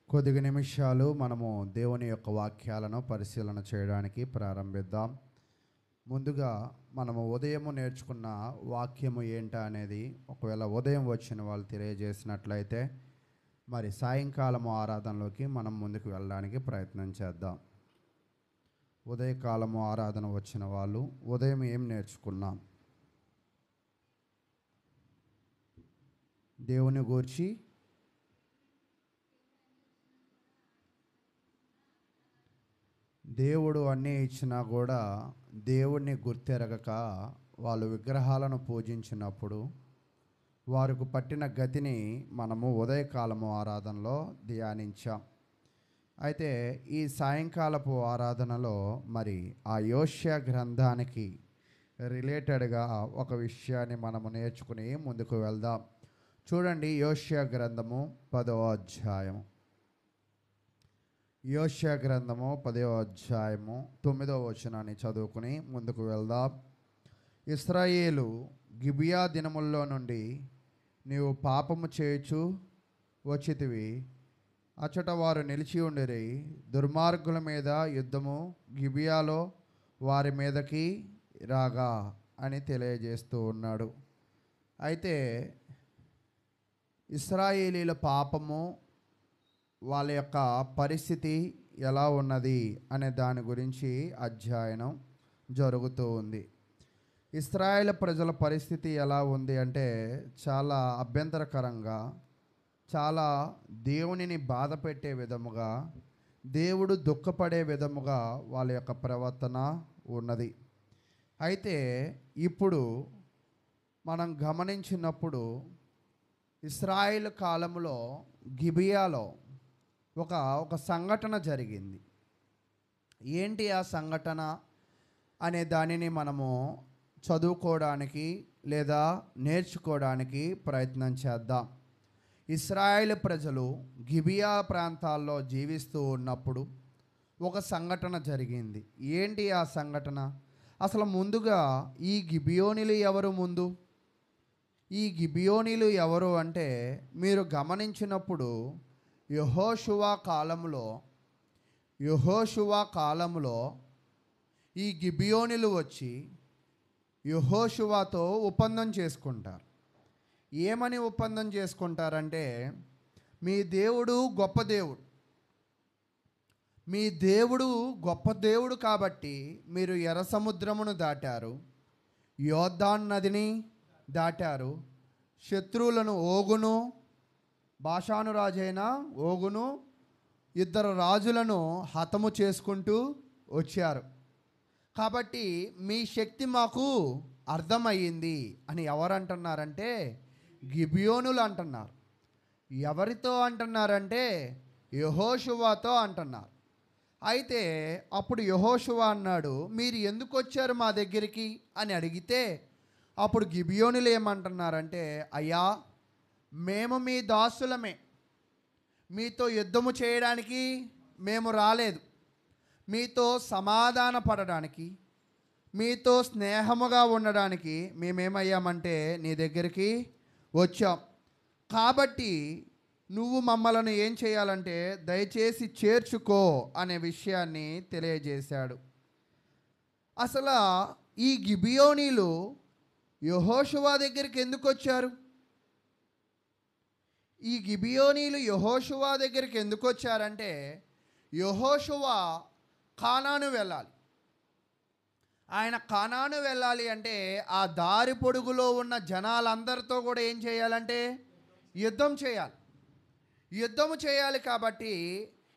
కొద్ది నిమిషాలు మనము దేవుని యొక్క వాక్యాలను పరిశీలన చేయడానికి ప్రారంభిద్దాం. ముందుగా మనము ఉదయము నేర్చుకున్న వాక్యము ఏంటా అనేది ఒకవేళ ఉదయం వచ్చిన వాళ్ళు తెలియజేసినట్లయితే మరి సాయంకాలము ఆరాధనలోకి మనం ముందుకు వెళ్ళడానికి ప్రయత్నం చేద్దాం. ఉదయకాలము ఆరాధన వచ్చిన వాళ్ళు ఉదయం ఏం నేర్చుకున్నాం, దేవుని గూర్చి దేవుడు అన్నీ ఇచ్చినా కూడా దేవుణ్ణి గుర్తెరగక వాళ్ళు విగ్రహాలను పూజించినప్పుడు వారికి పట్టిన గతిని మనము ఉదయకాలము ఆరాధనలో ధ్యానించాం. అయితే ఈ సాయంకాలపు ఆరాధనలో మరి ఆ యోష్యా గ్రంథానికి రిలేటెడ్గా ఒక విషయాన్ని మనము నేర్చుకుని ముందుకు వెళ్దాం. చూడండి, యోష్యా గ్రంథము 10వ అధ్యాయం. యోష్యా గ్రంథము 10వ అధ్యాయము 9వ వచనాన్ని చదువుకుని ముందుకు వెళ్దాం. ఇశ్రాయేలు గిబియా దినముల్లో నుండి నీవు పాపము చేయుచు వచ్చితివి, అచ్చట వారు నిలిచి ఉండిరి. దుర్మార్గుల మీద యుద్ధము గిబియాలో వారి మీదకి రాగా అని తెలియజేస్తూ ఉన్నాడు. అయితే ఇశ్రాయేలీల పాపము, వాళ్ళ యొక్క పరిస్థితి ఎలా ఉన్నది అనే దాని గురించి అధ్యయనం జరుగుతూ ఉంది. ఇశ్రాయేల్ ప్రజల పరిస్థితి ఎలా ఉంది అంటే చాలా అభ్యంతరకరంగా, చాలా దేవునిని బాధ పెట్టే విధముగా, దేవుడు దుఃఖపడే విధముగా వాళ్ళ యొక్క ప్రవర్తన ఉన్నది. అయితే ఇప్పుడు మనం గమనించినప్పుడు ఇశ్రాయేల్ కాలంలో గిబియాలో ఒక సంఘటన జరిగింది. ఏంటి ఆ సంఘటన అనే దానిని మనము చదువుకోవడానికి లేదా నేర్చుకోవడానికి ప్రయత్నం చేద్దాం. ఇశ్రాయేల్ ప్రజలు గిబియా ప్రాంతాల్లో జీవిస్తూ ఉన్నప్పుడు ఒక సంఘటన జరిగింది. ఏంటి ఆ సంఘటన? అసలు ముందుగా ఈ గిబియోనీలు ఎవరు? ఈ గిబియోనీలు ఎవరు అంటే మీరు గమనించినప్పుడు యెహోషువ కాలంలో ఈ గిబియోనీలు వచ్చి యెహోషువతో ఒప్పందం చేసుకుంటారు. ఏమని ఒప్పందం చేసుకుంటారంటే, మీ దేవుడు గొప్ప దేవుడు, మీ దేవుడు గొప్ప దేవుడు కాబట్టి మీరు ఎర్ర సముద్రమును దాటారు, యోర్దాను నదిని దాటారు, శత్రువులను ఓగును, బాషాను రాజైన ఓగును, ఇద్దరు రాజులను హతము చేసుకుంటూ వచ్చారు. కాబట్టి మీ శక్తి మాకు అర్థమయ్యింది అని ఎవరు అంటున్నారంటే గిబియోనులు అంటున్నారు. ఎవరితో అంటున్నారంటే యెహోషువతో అంటున్నారు. అయితే అప్పుడు యెహోషువ అన్నాడు, మీరు ఎందుకు వచ్చారు మా దగ్గరికి అని అడిగితే అప్పుడు గిబియోనులు ఏమంటున్నారంటే, అయ్యా, మేము మీ దాసులమే, మీతో యుద్ధము చేయడానికి మేము రాలేదు, మీతో సమాధాన పడడానికి, మీతో స్నేహముగా ఉండడానికి మేమేమయ్యామంటే నీ దగ్గరికి వచ్చాం. కాబట్టి నువ్వు మమ్మల్ని ఏం చేయాలంటే దయచేసి చేర్చుకో అనే విషయాన్ని తెలియజేశాడు. అసలు ఈ గిబియోనీలు యెహోషువ దగ్గరికి ఎందుకు వచ్చారు? ఈ గిబియోనీలు యెహోషువ దగ్గరికి ఎందుకు వచ్చారంటే యెహోషువ కానాను వెళ్ళాలి. ఆయన కానాను వెళ్ళాలి అంటే ఆ దారి పొడుగులో ఉన్న జనాలందరితో కూడా ఏం చేయాలంటే యుద్ధము చేయాలి. కాబట్టి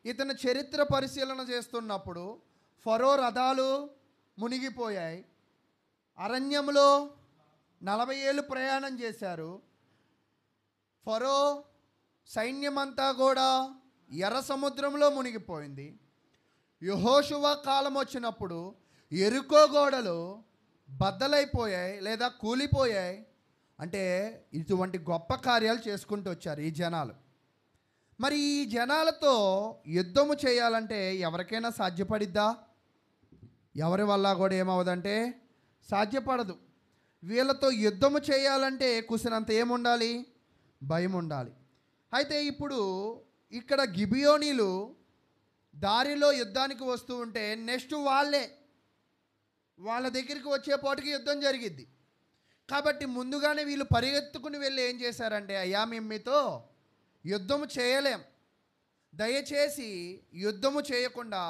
ఇతను చరిత్ర పరిశీలన చేస్తున్నప్పుడు ఫరో రథాలు మునిగిపోయాయి, అరణ్యంలో 40 ఏళ్ళు ప్రయాణం చేశారు, ఫరో సైన్యమంతా కూడా ఎర్ర సముద్రంలో మునిగిపోయింది. యెహోషువ కాలం వచ్చినప్పుడు యెరికో గోడలు బద్దలైపోయాయి లేదా కూలిపోయాయి. అంటే ఇటువంటి గొప్ప కార్యాలు చేసుకుంటూ వచ్చారు ఈ జనాలు. మరి ఈ జనాలతో యుద్ధము చేయాలంటే ఎవరికైనా సాధ్యపడిద్దా? ఎవరి వల్ల కూడా ఏమవుదంటే సాధ్యపడదు. వీళ్ళతో యుద్ధము చేయాలంటే కుసినంత ఏముండాలి? భయం ఉండాలి. అయితే ఇప్పుడు ఇక్కడ గిబియోనీలు దారిలో యుద్ధానికి వస్తూ ఉంటే నెక్స్ట్ వాళ్ళ దగ్గరికి వచ్చేపాటికి యుద్ధం జరిగిద్ది. కాబట్టి ముందుగానే వీళ్ళు పరిగెత్తుకుని వెళ్ళి ఏం చేశారంటే, అయ్యా మేము మీతో యుద్ధము చేయలేం, దయచేసి యుద్ధము చేయకుండా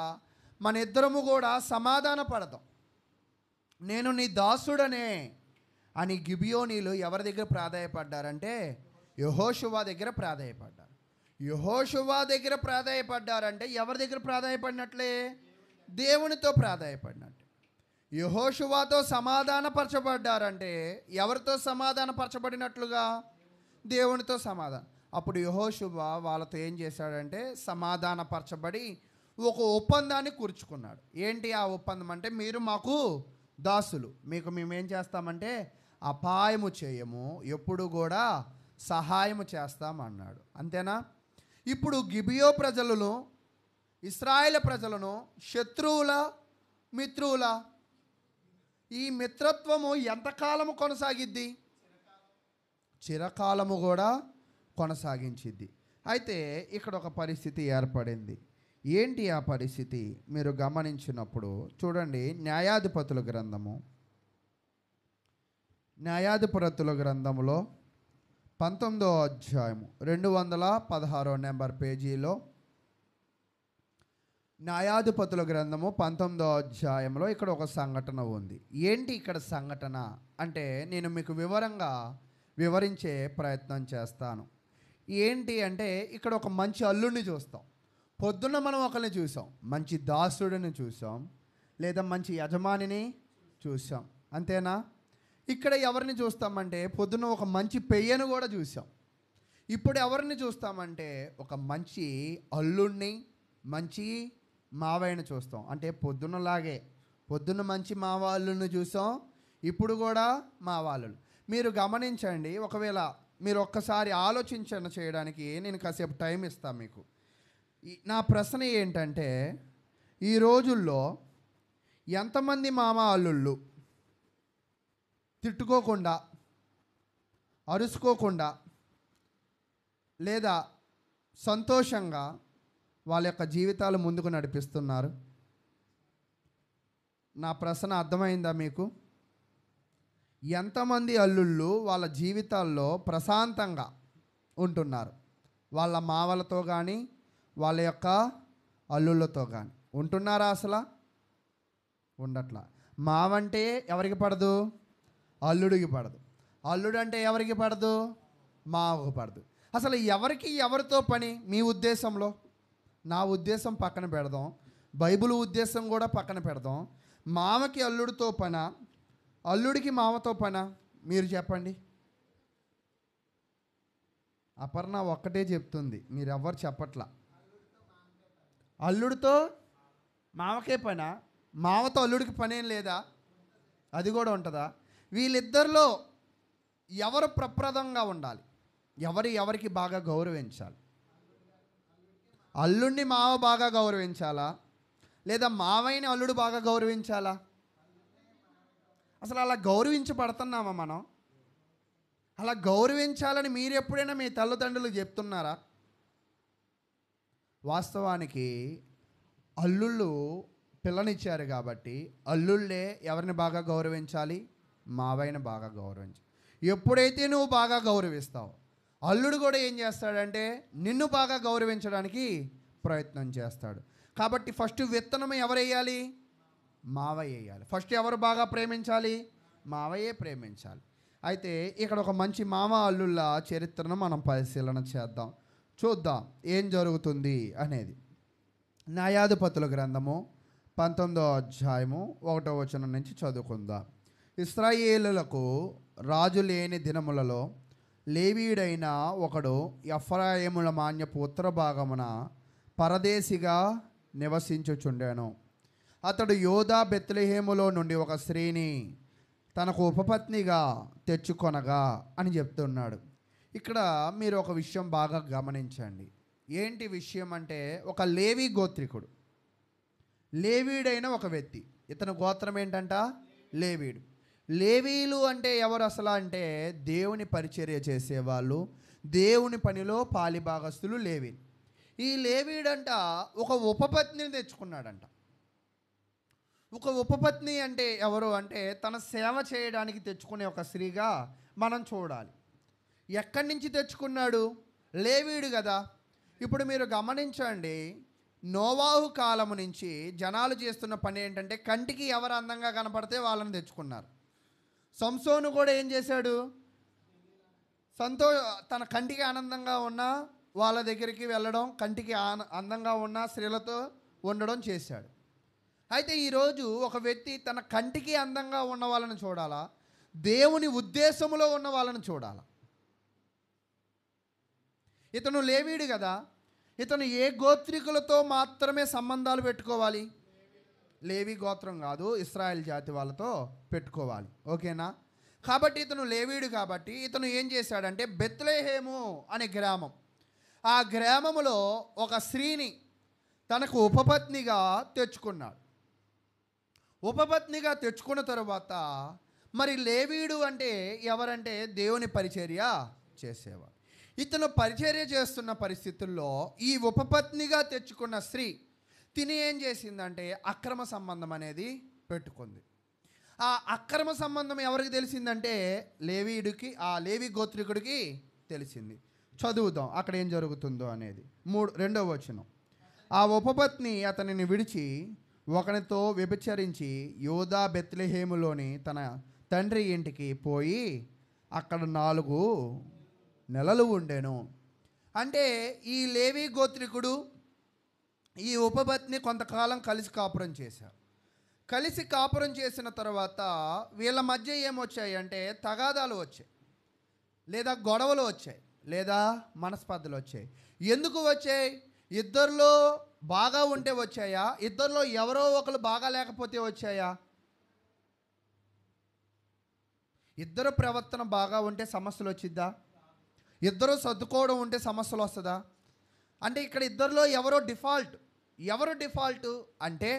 మన ఇద్దరము కూడా సమాధాన పడదాం, నేను నీ దాసుడనే అని గిబియోనీలు ఎవరి దగ్గర ప్రాధేయపడ్డారంటే యెహోషువ దగ్గర ప్రాధేయపడ్డారు. యెహోషువ దగ్గర ప్రాధేయపడ్డారంటే ఎవరి దగ్గర ప్రాధేయపడినట్లే? దేవునితో ప్రాధేయపడినట్టు. యెహోషువతో సమాధానపరచబడ్డారంటే ఎవరితో సమాధానపరచబడినట్లుగా? దేవునితో సమాధానం. అప్పుడు యెహోషువ వాళ్ళతో ఏం చేశాడంటే సమాధానపరచబడి ఒక ఒప్పందాన్ని కూర్చుకున్నాడు. ఏంటి ఆ ఒప్పందం అంటే, మీరు మాకు దాసులు, మీకు మేమేం చేస్తామంటే అపాయము చేయము, ఎప్పుడు కూడా సహాయము చేస్తామన్నాడు. అంతేనా? ఇప్పుడు గిబియో ప్రజలను, ఇశ్రాయేలు ప్రజలను శత్రువుల మిత్రువుల, ఈ మిత్రత్వము ఎంతకాలము కొనసాగిద్ది? చిరకాలము కూడా కొనసాగించిద్ది. అయితే ఇక్కడ ఒక పరిస్థితి ఏర్పడింది. ఏంటి ఆ పరిస్థితి? మీరు గమనించినప్పుడు చూడండి, న్యాయాధిపతుల గ్రంథములో 19వ అధ్యాయము 216 నెంబర్ పేజీలో, న్యాయాధిపతుల గ్రంథము 19వ అధ్యాయంలో ఇక్కడ ఒక సంఘటన ఉంది. ఏంటి ఇక్కడ సంఘటన అంటే నేను మీకు వివరించే ప్రయత్నం చేస్తాను. ఏంటి అంటే, ఇక్కడ ఒక మంచి అల్లుడిని చూస్తాం. పొద్దున్న మనం ఒకరిని చూసాం, మంచి దాసుడిని చూసాం, లేదా మంచి యజమానిని చూసాం. అంతేనా? ఇక్కడ ఎవరిని చూస్తామంటే పొద్దున్న ఒక మంచి పెయ్యను కూడా చూసాం. ఇప్పుడు ఎవరిని చూస్తామంటే ఒక మంచి అల్లుడిని, మంచి మావయ్యను చూస్తాం. అంటే పొద్దున్న మంచి మావాళ్ళని చూసాం, ఇప్పుడు కూడా మావాళ్ళు. మీరు గమనించండి, ఒకవేళ మీరు ఒక్కసారి ఆలోచించన చేయడానికి నేను కాసేపు టైం ఇస్తాను మీకు. నా ప్రశ్న ఏంటంటే, ఈ రోజుల్లో ఎంతమంది మామ అల్లుళ్ళు తిట్టుకోకుండా, అరుచుకోకుండా, లేదా సంతోషంగా వాళ్ళ యొక్క జీవితాలు ముందుకు నడిపిస్తున్నారు? నా ప్రశ్న అర్థమైందా మీకు? ఎంతమంది అల్లుళ్ళు వాళ్ళ జీవితాల్లో ప్రశాంతంగా ఉంటున్నారు? వాళ్ళ మావలతో కానీ వాళ్ళ యొక్క అల్లుళ్ళతో కానీ ఉంటున్నారా? అసలు ఉండట్లా. మావంటే ఎవరికి పడదు? అల్లుడికి పడదు. అల్లుడు అంటే ఎవరికి పడదు? మావకు పడదు. అసలు ఎవరితో పని మీ ఉద్దేశంలో? నా ఉద్దేశం పక్కన పెడదాం, బైబిల్ ఉద్దేశం కూడా పక్కన పెడదాం. మామకి అల్లుడితో పనా, అల్లుడికి మామతో పనా? మీరు చెప్పండి. అపర్ణ ఒక్కటే చెప్తుంది, మీరెవ్వరు చెప్పట్లా. అల్లుడితో మామకే పనా? మామతో అల్లుడికి పనేం లేదా? అది కూడా ఉంటుందా? వీళ్ళిద్దరిలో ఎవరు ప్రప్రదంగా ఉండాలి? ఎవరికి బాగా గౌరవించాలి? అల్లుడిని మావ బాగా గౌరవించాలా, లేదా మావయ్యని అల్లుడు బాగా గౌరవించాలా? అసలు అలా గౌరవించబడుతున్నామా మనం? అలా గౌరవించాలని మీరు ఎప్పుడైనా మీ తల్లిదండ్రులు చెప్తున్నారా? వాస్తవానికి అల్లుళ్ళు పిల్లనిచ్చారు కాబట్టి అల్లుళ్ళే ఎవరిని బాగా గౌరవించాలి? మావయ్యని బాగా గౌరవించాలి. ఎప్పుడైతే నువ్వు బాగా గౌరవిస్తావు, అల్లుడు కూడా ఏం చేస్తాడంటే నిన్ను బాగా గౌరవించడానికి ప్రయత్నం చేస్తాడు. కాబట్టి ఫస్ట్ విత్తనం ఎవరు వేయాలి? మావయ్య వేయాలి. ఫస్ట్ ఎవరు బాగా ప్రేమించాలి? మావయ్యే ప్రేమించాలి. అయితే ఇక్కడ ఒక మంచి మామ అల్లుళ్ళ చరిత్రను మనం పరిశీలన చేద్దాం, చూద్దాం ఏం జరుగుతుంది అనేది. న్యాయాధిపతుల గ్రంథము 19వ అధ్యాయము 1వ వచనం నుంచి చదువుకుందాం. ఇశ్రాయేలులకు రాజు లేని దినములలో లేవీయుడైన ఒకడు ఎఫ్రాయిముల మాన్యపు ఉత్తర భాగమున పరదేశిగా నివసించుచుండెను. అతడు యోధా బెత్లెహేములో నుండి ఒక స్త్రీని తనకు ఉపపత్నిగా తెచ్చుకొనగా అని చెప్తున్నాడు. ఇక్కడ మీరు ఒక విషయం బాగా గమనించండి. ఏంటి విషయం అంటే, ఒక లేవీ గోత్రికుడు, లేవీయుడైన ఒక వ్యక్తి, ఇతని గోత్రం ఏంటంట? లేవీయుడు. లేవీలు అంటే ఎవరు అసలు అంటే దేవుని పరిచర్య చేసేవాళ్ళు, దేవుని పనిలో పాలిభాగస్తులు లేవీలు. ఈ లేవీడంట ఒక ఉపపత్నిని తెచ్చుకున్నాడంట. ఒక ఉపపత్ని అంటే ఎవరు అంటే తన సేవ చేయడానికి తెచ్చుకునే ఒక స్త్రీగా మనం చూడాలి. ఎక్కడి నుంచి తెచ్చుకున్నాడు? లేవీడు కదా. ఇప్పుడు మీరు గమనించండి, నోవాహు కాలము నుంచి జనాలు చేస్తున్న పని ఏంటంటే కంటికి ఎవరు అందంగా కనపడితే వాళ్ళని తెచ్చుకున్నారు. సంసోను కూడా ఏం చేశాడు? తన కంటికి ఆనందంగా ఉన్న వాళ్ళ దగ్గరికి వెళ్ళడం, కంటికి అందంగా ఉన్న స్త్రీలతో ఉండడం చేశాడు. అయితే ఈరోజు ఒక వ్యక్తి తన కంటికి అందంగా ఉన్న వాళ్ళని చూడాలా, దేవుని ఉద్దేశంలో ఉన్న వాళ్ళని చూడాలా? ఇతను లేవీడు కదా. ఇతను ఏ గోత్రికులతో మాత్రమే సంబంధాలు పెట్టుకోవాలి? లేవి గోత్రం కాదు, ఇశ్రాయేల్ జాతి వాళ్ళతో పెట్టుకోవాలి. ఓకేనా? కాబట్టి ఇతను లేవీడు కాబట్టి ఇతను ఏం చేశాడంటే బెత్లెహేము అనే గ్రామం, ఆ గ్రామములో ఒక స్త్రీని తనకు ఉపపత్నిగా తెచ్చుకున్నాడు. ఉపపత్నిగా తెచ్చుకున్న తరువాత మరి లేవీడు అంటే ఎవరంటే దేవుని పరిచర్య చేసేవాడు. ఇతను పరిచర్య చేస్తున్న పరిస్థితుల్లో ఈ ఉపపత్నిగా తెచ్చుకున్న స్త్రీ తిని ఏం చేసిందంటే అక్రమ సంబంధం అనేది పెట్టుకుంది. ఆ అక్రమ సంబంధం ఎవరికి తెలిసిందంటే లేవీయుడికి, ఆ లేవి గోత్రికుడికి తెలిసింది. చదువుదాం అక్కడ ఏం జరుగుతుందో అనేది. 2వ వచనం. ఆ ఉపపత్ని అతనిని విడిచి ఒకనితో వ్యభిచరించి యూదా బెత్లెహేములోని తన తండ్రి ఇంటికి పోయి అక్కడ 4 నెలలు ఉండెను. అంటే ఈ లేవి గోత్రికుడు ఈ ఉపపత్ని కొంతకాలం కలిసి కాపురం చేశారు. కలిసి కాపురం చేసిన తర్వాత వీళ్ళ మధ్య ఏమొచ్చాయి అంటే తగాదాలు వచ్చాయి, లేదా గొడవలు వచ్చాయి, లేదా మనస్పర్ధలు వచ్చాయి. ఎందుకు వచ్చాయి? ఇద్దరిలో బాగా ఉంటే వచ్చాయా? ఇద్దరిలో ఎవరో ఒకరు బాగా లేకపోతే వచ్చాయా? ఇద్దరు ప్రవర్తన బాగా ఉంటే సమస్యలు వచ్చిద్దా? ఇద్దరు సర్దుకోవడం ఉంటే సమస్యలు వస్తుందా? అంటే ఇక్కడ ఇద్దరిలో ఎవరు డిఫాల్ట్ అంటే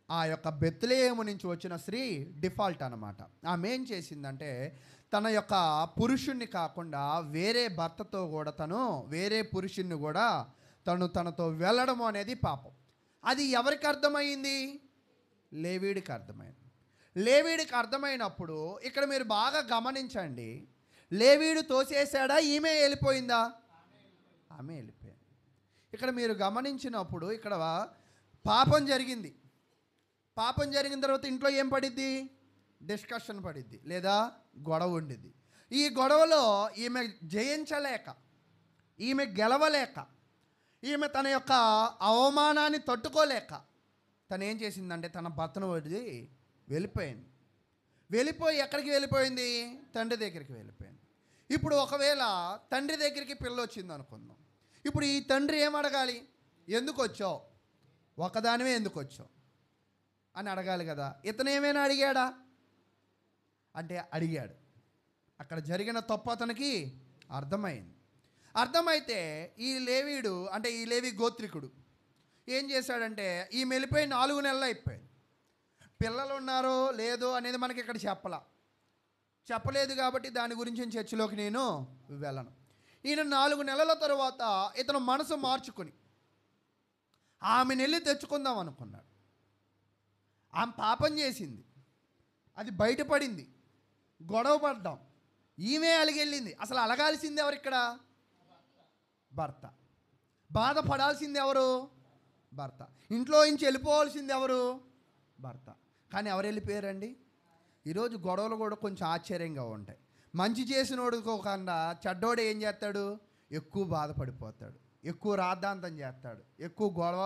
ఆ యొక్క బెత్లెహేము నుంచి వచ్చిన స్త్రీ డిఫాల్ట్ అన్నమాట. ఆమె ఏం చేసిందంటే తన యొక్క పురుషుణ్ణి కాకుండా వేరే భర్తతో కూడా వేరే పురుషుణ్ణి కూడా తనతో వెళ్ళడం అనేది పాపం. అది ఎవరికి అర్థమైంది? లేవీడికి అర్థమైంది. లేవీడికి అర్థమైనప్పుడు ఇక్కడ మీరు బాగా గమనించండి, లేవీడు తోసేశాడా, ఈమె వెళ్ళిపోయిందా? ఆమె వెళ్ళిపోయింది. ఇక్కడ మీరు గమనించినప్పుడు ఇక్కడ పాపం జరిగింది. పాపం జరిగిన తర్వాత ఇంట్లో ఏం పడిద్ది? డిస్కషన్ పడిద్ది, లేదా గొడవ ఉండిద్ది. ఈ గొడవలో ఈమె జయించలేక, ఈమె గెలవలేక, ఈమె తన యొక్క అవమానాన్ని తట్టుకోలేక తను ఏం చేసిందంటే తన భర్తను వదిలి వెళ్ళిపోయింది. వెళ్ళిపోయి ఎక్కడికి వెళ్ళిపోయింది? తండ్రి దగ్గరికి వెళ్ళిపోయింది. ఇప్పుడు ఒకవేళ తండ్రి దగ్గరికి పిల్ల వచ్చింది అనుకుందాం. ఇప్పుడు ఈ తండ్రి ఏం అడగాలి? ఎందుకు వచ్చావు, ఒకదానివే ఎందుకు వచ్చావు అని అడగాలి కదా. ఇతను ఏమైనా అడిగాడా అంటే అడిగాడు. అక్కడ జరిగిన తప్పు అతనికి అర్థమైంది. అర్థమైతే ఈ లేవీడు అంటే ఈ లేవి గోత్రికుడు ఏం చేశాడంటే ఈ వెళ్ళిపోయి 4 నెలలు అయిపోయింది. పిల్లలు ఉన్నారో లేదో అనేది మనకి ఇక్కడ చెప్పలేదు కాబట్టి దాని గురించి చర్చలోకి నేను వెళ్ళను. ఈయన 4 నెలల తరువాత ఇతను మనసు మార్చుకొని ఆమెను వెళ్ళి తెచ్చుకుందాం అనుకున్నాడు. ఆమె పాపం చేసింది, అది బయటపడింది, గొడవ పడ్డాం, ఈమె అలిగెళ్ళింది. అసలు అలగాల్సింది ఎవరు ఇక్కడ? భర్త. బాధపడాల్సింది ఎవరు? భర్త. ఇంట్లో నుంచి వెళ్ళిపోవాల్సింది ఎవరు? భర్త. కానీ ఎవరు వెళ్ళిపోయారండి? ఈరోజు గొడవలు కూడా కొంచెం ఆశ్చర్యంగా ఉంటాయి. మంచి చేసినోడు కన్నా చెడ్డోడు ఏం చేస్తాడు? ఎక్కువ బాధపడిపోతాడు, ఎక్కువ రాద్ధాంతం చేస్తాడు, ఎక్కువ గొడవ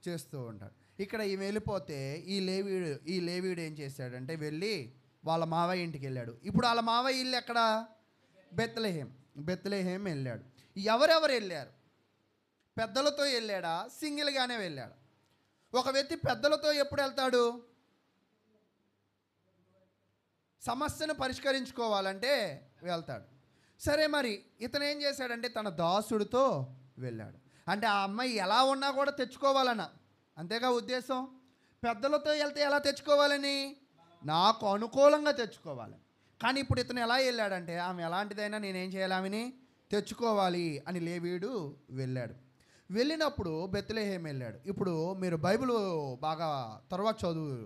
చేస్తూ ఉంటాడు. ఇక్కడ ఈమె వెళ్ళిపోతే ఈ లేవీడు ఏం చేశాడంటే వెళ్ళి వాళ్ళ మావయ్య ఇంటికి వెళ్ళాడు. ఇప్పుడు వాళ్ళ మావయ్య ఇల్లు ఎక్కడ? బెత్లెహేం వెళ్ళాడు. ఎవరెవరు వెళ్ళారు? పెద్దలతో వెళ్ళాడా, సింగిల్గానే వెళ్ళాడు? ఒక వ్యక్తి పెద్దలతో ఎప్పుడు వెళ్తాడు? సమస్యను పరిష్కరించుకోవాలంటే వెళ్తాడు. సరే, మరి ఇతను ఏం చేశాడంటే తన దాసుడితో వెళ్ళాడు. అంటే ఆ అమ్మాయి ఎలా ఉన్నా కూడా తెచ్చుకోవాలన్న, అంతేగా ఉద్దేశం. పెద్దలతో వెళ్తే ఎలా తెచ్చుకోవాలని? నాకు అనుకూలంగా తెచ్చుకోవాలి. కానీ ఇప్పుడు ఇతను ఎలా వెళ్ళాడంటే ఆమె ఎలాంటిదైనా నేనేం చేయాలి, ఆమెని తెచ్చుకోవాలి అని లేవీడు వెళ్ళాడు. వెళ్ళినప్పుడు బెత్లెహేం వెళ్ళాడు. ఇప్పుడు మీరు బైబిల్ బాగా తర్వాత చదువు,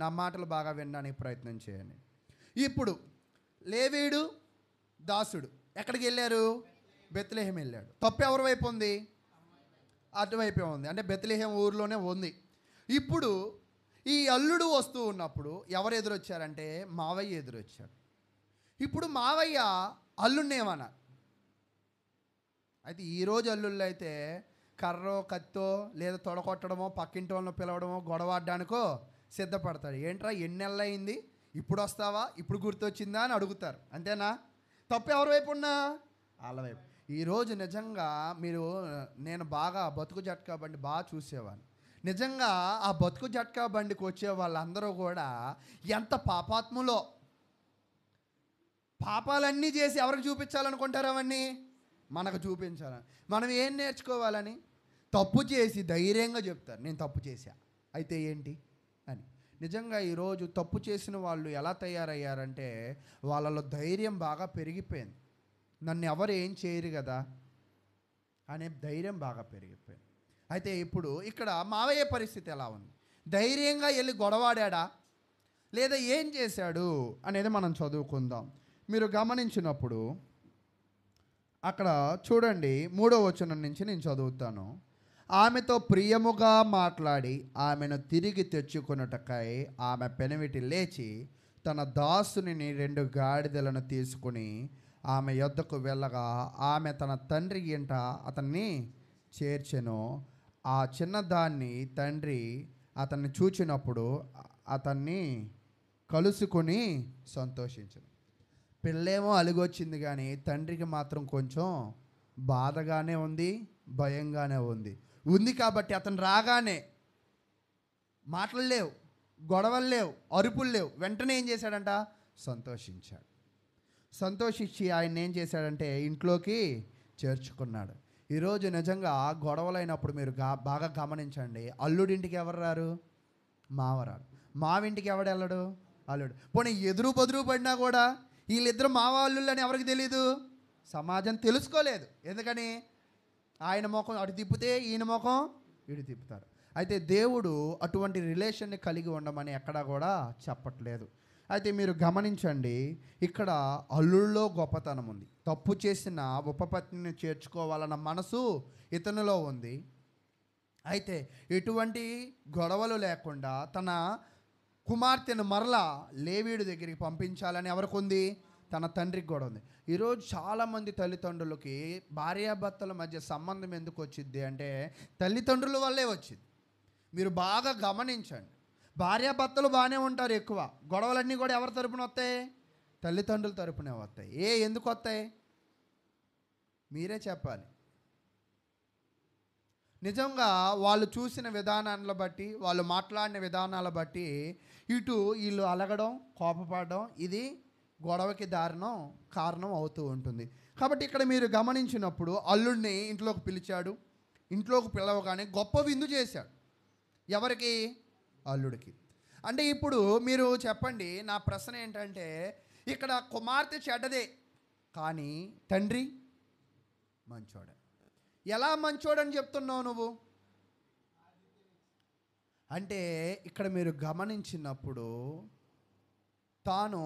నా మాటలు బాగా వినడానికి ప్రయత్నం చేయండి. ఇప్పుడు లేవీయుడు దాసుడు ఎక్కడికి వెళ్ళారు? బెత్లెహేం వెళ్ళాడు. తప్పు ఎవరి వైపు ఉంది? అటువైపే ఉంది, అంటే బెత్లెహేం ఊరిలోనే ఉంది. ఇప్పుడు ఈ అల్లుడు వస్తూ ఉన్నప్పుడు ఎవరు ఎదురొచ్చారంటే మావయ్య ఎదురొచ్చాడు. ఇప్పుడు మావయ్య అల్లుడిని ఏమన్నా, అయితే ఈరోజు అల్లుళ్ళు అయితే కర్రో కత్తో లేదా తొడగొట్టడమో పక్కింటి వాళ్ళని పిలవడమో గొడవాడడానికో సిద్ధపడతాడు. ఏంట్రా ఎన్ని నెలలు అయింది, ఇప్పుడు వస్తావా, ఇప్పుడు గుర్తొచ్చిందా అని అడుగుతారు. అంతేనా? తప్పు ఎవరి వైపు ఉన్నా వాళ్ళ వైపు. ఈరోజు నిజంగా నేను బాగా బతుకు జట్కా బండి బాగా చూసేవాడిని. నిజంగా ఆ బతుకు జట్కా బండికి వచ్చే వాళ్ళందరూ కూడా ఎంత పాపాత్ములో, పాపాలన్నీ చేసి ఎవరికి చూపించాలనుకుంటారు? అవన్నీ మనకు చూపించాలని. మనం ఏం నేర్చుకోవాలని? తప్పు చేసి ధైర్యంగా చెప్తారు, నేను తప్పు చేశా, అయితే ఏంటి అని. నిజంగా ఈరోజు తప్పు చేసిన వాళ్ళు ఎలా తయారయ్యారంటే వాళ్ళలో ధైర్యం బాగా పెరిగిపోయింది. నన్ను ఎవరు ఏం చేయరు కదా అనే ధైర్యం బాగా పెరిగిపోయింది. అయితే ఇప్పుడు ఇక్కడ మావయ్య పరిస్థితి ఎలా ఉంది? ధైర్యంగా వెళ్ళి గొడవాడా లేదా ఏం చేశాడు అనేది మనం చదువుకుందాం. మీరు గమనించినప్పుడు అక్కడ చూడండి, 3వ వచనం నుంచి నేను చదువుతాను. ఆమెతో ప్రియముగా మాట్లాడి ఆమెను తిరిగి తెచ్చుకొనుటకై ఆమె పెనివిటి లేచి తన దాసుని 2 గాడిదలను తీసుకుని ఆమె యొద్దకు వెళ్ళగా ఆమె తన తండ్రి ఇంట అతన్ని చేర్చెను. ఆ చిన్నదాన్ని తండ్రి అతన్ని చూచినప్పుడు అతన్ని కలుసుకొని సంతోషించను. పిల్లేమో అలిగొచ్చింది, కానీ తండ్రికి మాత్రం కొంచెం బాధగానే ఉంది, భయంగానే ఉంది కాబట్టి అతను రాగానే మాటలు లేవు, గొడవలు లేవు, అరుపులు లేవు. వెంటనే ఏం చేశాడంట? సంతోషించాడు. సంతోషించి ఆయన ఏం చేశాడంటే ఇంట్లోకి చేర్చుకున్నాడు. ఈరోజు నిజంగా గొడవలైనప్పుడు మీరు బాగా గమనించండి. అల్లుడింటికి ఎవరు రారు? మావరాడు. మావింటికి ఎవడు వెళ్ళడు? అల్లుడు. పోనీ ఎదురు బదురు పడినా కూడా వీళ్ళిద్దరు మావ అల్లుళ్ళు అని ఎవరికి తెలీదు? సమాజం తెలుసుకోలేదు. ఎందుకని? ఆయన ముఖం అటు తిప్పితే ఈయన ముఖం ఇటు తిప్పుతారు. అయితే దేవుడు అటువంటి రిలేషన్ని కలిగి ఉండమని ఎక్కడా కూడా చెప్పట్లేదు. అయితే మీరు గమనించండి, ఇక్కడ అల్లుళ్ళలో గొప్పతనం ఉంది. తప్పు చేసిన ఉపపత్నిని చేర్చుకోవాలన్న మనసు ఇతనిలో ఉంది. అయితే ఎటువంటి గొడవలు లేకుండా తన కుమార్తెను మరలా లేవీయుడి దగ్గరికి పంపించాలని ఎవరికి ఉంది? తన తండ్రికి కూడా ఉంది. ఈరోజు చాలామంది తల్లిదండ్రులకి భార్యాభర్తల మధ్య సంబంధం ఎందుకు వచ్చింది అంటే తల్లిదండ్రుల వల్లే వచ్చింది. మీరు బాగా గమనించండి, భార్యాభర్తలు బాగానే ఉంటారు, ఎక్కువ గొడవలన్నీ కూడా ఎవరి తరపున వస్తాయి? తల్లిదండ్రుల తరపునే వస్తాయి. ఎందుకు వస్తాయి? మీరే చెప్పాలి. నిజంగా వాళ్ళు చూసిన విధానాలను బట్టి, వాళ్ళు మాట్లాడిన విధానాల బట్టి ఇటు వీళ్ళు అలగడం, కోపపడడం, ఇది గొడవకి కారణం అవుతూ ఉంటుంది. కాబట్టి ఇక్కడ మీరు గమనించినప్పుడు అల్లుడిని ఇంట్లోకి పిలిచాడు. ఇంట్లోకి పిలవగానే గొప్ప విందు చేశాడు. ఎవరికి? అల్లుడికి. అంటే ఇప్పుడు మీరు చెప్పండి, నా ప్రశ్న ఏంటంటే ఇక్కడ కుమార్తె చెడ్డదే, కానీ తండ్రి మంచోడే. ఎలా మంచోడని చెప్తున్నావు నువ్వు? అంటే ఇక్కడ మీరు గమనించినప్పుడు తాను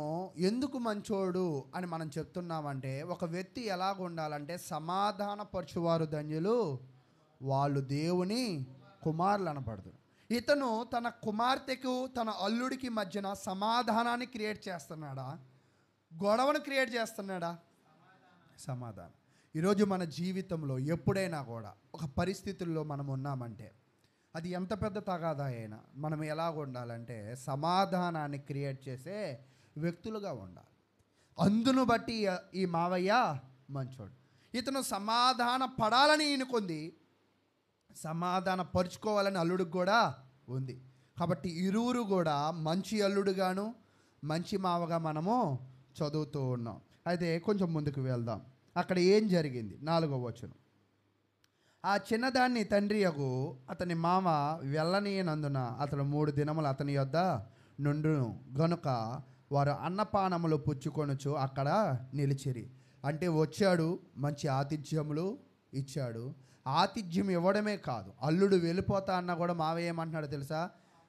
ఎందుకు మంచోడు అని మనం చెప్తున్నామంటే, ఒక వ్యక్తి ఎలాగ ఉండాలంటే సమాధానపరచువారు ధన్యులు, వాళ్ళు దేవుని కుమారులు అనబడదు. ఇతను తన కుమార్తెకు తన అల్లుడికి మధ్యన సమాధానాన్ని క్రియేట్ చేస్తున్నాడా? గొడవను క్రియేట్ చేస్తున్నాడా? సమాధానం. ఈరోజు మన జీవితంలో ఎప్పుడైనా కూడా ఒక పరిస్థితుల్లో మనం ఉన్నామంటే అది ఎంత పెద్ద తగాదా అయినా మనం ఎలాగ ఉండాలంటే సమాధానాన్ని క్రియేట్ చేసే వ్యక్తులుగా ఉండాలి. అందును బట్టి ఈ మావయ్య మంచోడు. ఇతను సమాధాన పడాలని ఈయనకుంది, సమాధాన పరుచుకోవాలని అల్లుడికి కూడా ఉంది. కాబట్టి ఇరువురు కూడా మంచి అల్లుడుగాను మంచి మావగా మనము చదువుతూ ఉన్నాం. అయితే కొంచెం ముందుకు వెళ్దాం. అక్కడ ఏం జరిగింది? 4వ వచనం. ఆ చిన్నదాన్ని తండ్రియగు అతని మామ వెళ్ళనీయనందున అతను 3 దినములు అతని యొద్ద నుండును గనుక వారు అన్నపానములు పుచ్చుకొనుచు అక్కడ నిలిచిరి. అంటే వచ్చాడు, మంచి ఆతిథ్యములు ఇచ్చాడు. ఆతిథ్యం ఇవ్వడమే కాదు, అల్లుడు వెళ్ళిపోతా అన్నా కూడా మావయ్య ఏమంటున్నాడు తెలుసా?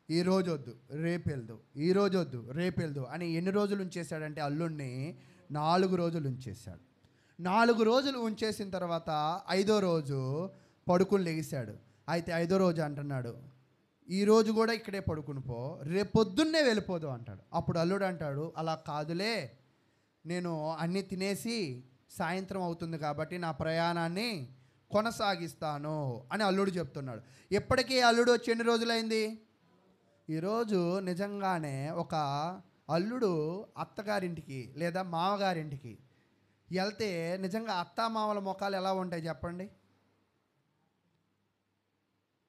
ఈ రోజు వద్దు రేపు వెళ్దు, ఈ రోజు వద్దు రేపు వెళ్దు అని ఎన్ని రోజులు ఉంచేశాడంటే అల్లుడిని 4 రోజులు ఉంచేశాడు. 4 రోజులు ఉంచేసిన తర్వాత 5వ రోజు పడుకుని లెగిశాడు. అయితే 5వ రోజు అంటున్నాడు, ఈ రోజు కూడా ఇక్కడే పడుకుని పో, రేపు పొద్దున్నే వెళ్ళిపోదు అంటాడు. అప్పుడు అల్లుడు అంటాడు, అలా కాదులే, నేను అన్నీ తినేసి సాయంత్రం అవుతుంది కాబట్టి నా ప్రయాణాన్ని కొనసాగిస్తాను అని అల్లుడు చెప్తున్నాడు. ఎప్పటికీ అల్లుడు వచ్చి ఎన్ని రోజులైంది? ఈరోజు నిజంగానే ఒక అల్లుడు అత్తగారింటికి లేదా మామగారింటికి వెళ్తే నిజంగా అత్తామామల ముఖాలు ఎలా ఉంటాయి చెప్పండి?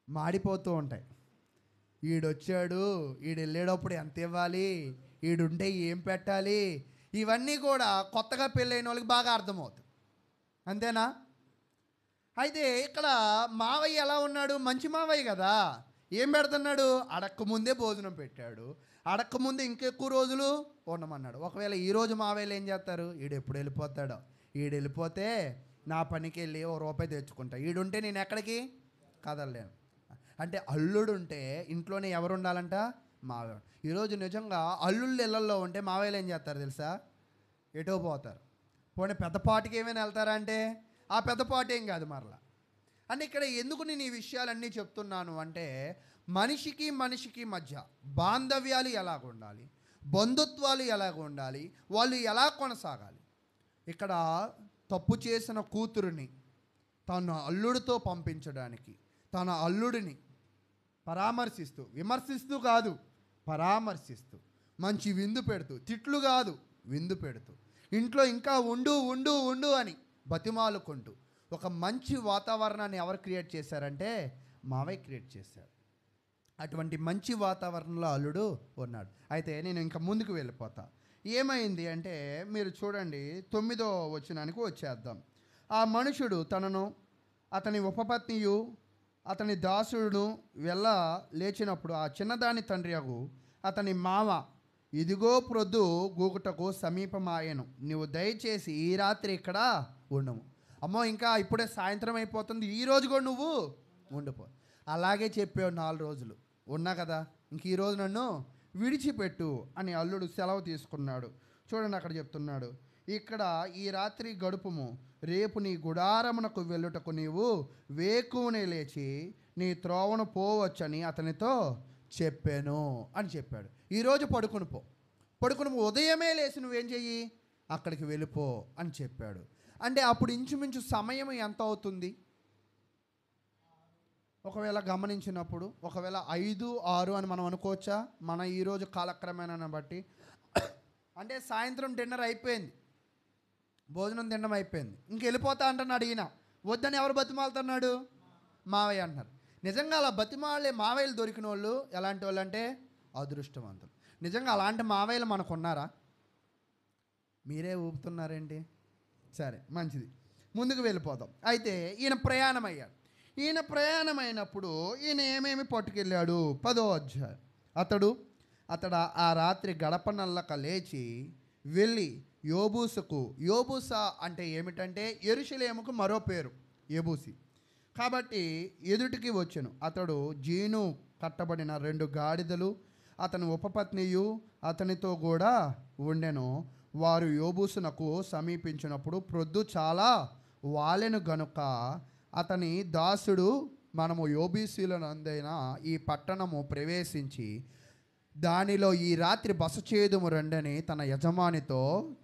మాడిపోతూ ఉంటాయి. ఈడొచ్చాడు, ఈడు వెళ్ళేటప్పుడు ఎంత ఇవ్వాలి, ఈడుంటే ఏం పెట్టాలి, ఇవన్నీ కూడా కొత్తగా పెళ్ళైన వాళ్ళకి బాగా అర్థమవుతుంది. అంతేనా? అయితే ఇక్కడ మావయ్య ఎలా ఉన్నాడు? మంచి మావయ్య కదా. ఏం పెడుతున్నాడు? అడక్క ముందే భోజనం పెట్టాడు, అడక్క ముందే ఇంకెక్కువ రోజులు ఉండమన్నాడు. ఒకవేళ ఈరోజు మావయ్యలు ఏం చేస్తారు? ఈడు ఎప్పుడు వెళ్ళిపోతాడో, ఈడు వెళ్ళిపోతే నా పనికి వెళ్ళి ₹1 తెచ్చుకుంటా, ఈడుంటే నేను ఎక్కడికి కదలలేను. అంటే అల్లుడు ఉంటే ఇంట్లోనే ఎవరు ఉండాలంట? మావయ్య. ఈరోజు నిజంగా అల్లుళ్ళు ఇళ్ళల్లో ఉంటే మావయ్యలు ఏం చేస్తారు తెలుసా? ఎటో పోతారు. పోనీ పెద్దపాటికి ఏమైనా వెళ్తారా అంటే ఆ పెద్దపాటి ఏం కాదు మరలా. అంటే ఇక్కడ ఎందుకు నేను ఈ విషయాలన్నీ చెప్తున్నాను అంటే, మనిషికి మనిషికి మధ్య బాంధవ్యాలు ఎలాగ ఉండాలి, బంధుత్వాలు ఎలాగ ఉండాలి, వాళ్ళు ఎలా కొనసాగాలి. ఇక్కడ తప్పు చేసిన కూతురుని తన అల్లుడితో పంపించడానికి, తన అల్లుడిని పరామర్శిస్తూ, విమర్శిస్తూ కాదు పరామర్శిస్తూ, మంచి విందు పెడుతూ, తిట్లు కాదు విందు పెడుతూ, ఇంట్లో ఇంకా ఉండు ఉండు ఉండు అని బతిమాలుకుంటూ ఒక మంచి వాతావరణాన్ని ఎవరు క్రియేట్ చేశారంటే మావయ్య క్రియేట్ చేశారు. అటువంటి మంచి వాతావరణంలో అల్లుడు ఉన్నాడు. అయితే నేను ఇంకా ముందుకు వెళ్ళిపోతా. ఏమైంది అంటే మీరు చూడండి, 9వ వచనానికి వచ్చేద్దాం. ఆ మనుషుడు తనను అతని ఉపపత్నియు అతని దాసుడును వెళ్ళ లేచినప్పుడు ఆ చిన్నదాని తండ్రి అగు అతని మామ, ఇదిగో ప్రొద్దు గూగుటకు సమీపమాయను, నువ్వు దయచేసి ఈ రాత్రి ఇక్కడ ఉండము. అమ్మో ఇంకా ఇప్పుడే సాయంత్రం అయిపోతుంది, ఈరోజు కూడా నువ్వు ఉండిపో. అలాగే చెప్పావు 4 రోజులు ఉన్నా కదా, ఇంక ఈరోజు నన్ను విడిచిపెట్టు అని అల్లుడు సెలవు తీసుకున్నాడు. చూడండి అక్కడ చెప్తున్నాడు, ఇక్కడ ఈ రాత్రి గడుపుము, రేపు నీ గుడారమునకు వెళ్ళుటకు నీవు వేకువనే లేచి నీ త్రోవను పోవచ్చని అతనితో చెప్పాను అని చెప్పాడు. ఈరోజు పడుకుని పో, ఉదయమే లేచి నువ్వేం చెయ్యి, అక్కడికి వెళ్ళిపో అని చెప్పాడు. అంటే అప్పుడు ఇంచుమించు సమయం ఎంత అవుతుంది? ఒకవేళ గమనించినప్పుడు ఒకవేళ 5, 6 అని మనం అనుకోవచ్చా మన ఈరోజు కాలక్రమేణాన్ని బట్టి? అంటే సాయంత్రం డిన్నర్ అయిపోయింది, భోజనం తినడం అయిపోయింది, ఇంక వెళ్ళిపోతా అంటున్నాడు ఈయన. వద్దని ఎవరు బతిమాలుతున్నాడు? మావయ్య అంటున్నారు. నిజంగా అలా బతిమాలే మావయ్యలు దొరికిన వాళ్ళు ఎలాంటి వాళ్ళు అంటే అదృష్టవంతులు. నిజంగా అలాంటి మావయ్యలు మనకు ఉన్నారా? మీరే ఊపుతున్నారేంటి? సరే మంచిది, ముందుకు వెళ్ళిపోదాం. అయితే ఈయన ప్రయాణం అయ్యాడు. ఈయన ప్రయాణమైనప్పుడు ఈయన ఏమేమి పట్టుకెళ్ళాడు? 10వ అధ్యాయం. అతడు ఆ రాత్రి గడప నల్లక లేచి వెళ్ళి యోబూసుకు, యోబూసా అంటే ఏమిటంటే యెరూషలేముకు మరో పేరు యెబూసి, కాబట్టి ఎదుటికి వచ్చెను. అతడు జీను కట్టబడిన 2 గాడిదలు అతని ఉపపత్నియు అతనితో కూడా ఉండెను. వారు యోబూసునకు సమీపించినప్పుడు ప్రొద్దు చాలా వాలెను గనుక అతని దాసుడు, మనము యోబీసీలనందైన ఈ పట్టణము ప్రవేశించి దానిలో ఈ రాత్రి బస చేదుము రండని తన యజమానితో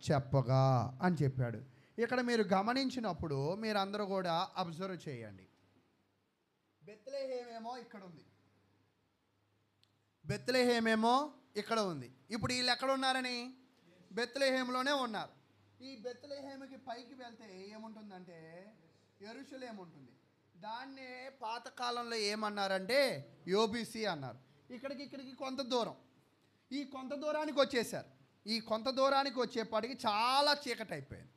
చెప్పగా అని చెప్పాడు. ఇక్కడ మీరు గమనించినప్పుడు మీరందరూ కూడా అబ్జర్వ్ చేయండి. బెత్లెహేమేమో ఇక్కడ ఉంది, బెత్లెహేమేమో ఇక్కడ ఉంది. ఇప్పుడు వీళ్ళు ఎక్కడ ఉన్నారని? బెత్లెహేములోనే ఉన్నారు. ఈ బెత్లెహేముకి పైకి వెళ్తే ఏముంటుందంటే యెరూషలేము ఉంటుంది. దాన్నే పాతకాలంలో ఏమన్నారంటే యోబీసీ అన్నారు. ఇక్కడికి కొంత దూరం, ఈ కొంత దూరానికి వచ్చేసారు. ఈ కొంత దూరానికి వచ్చేప్పటికి చాలా చీకటి అయిపోయింది.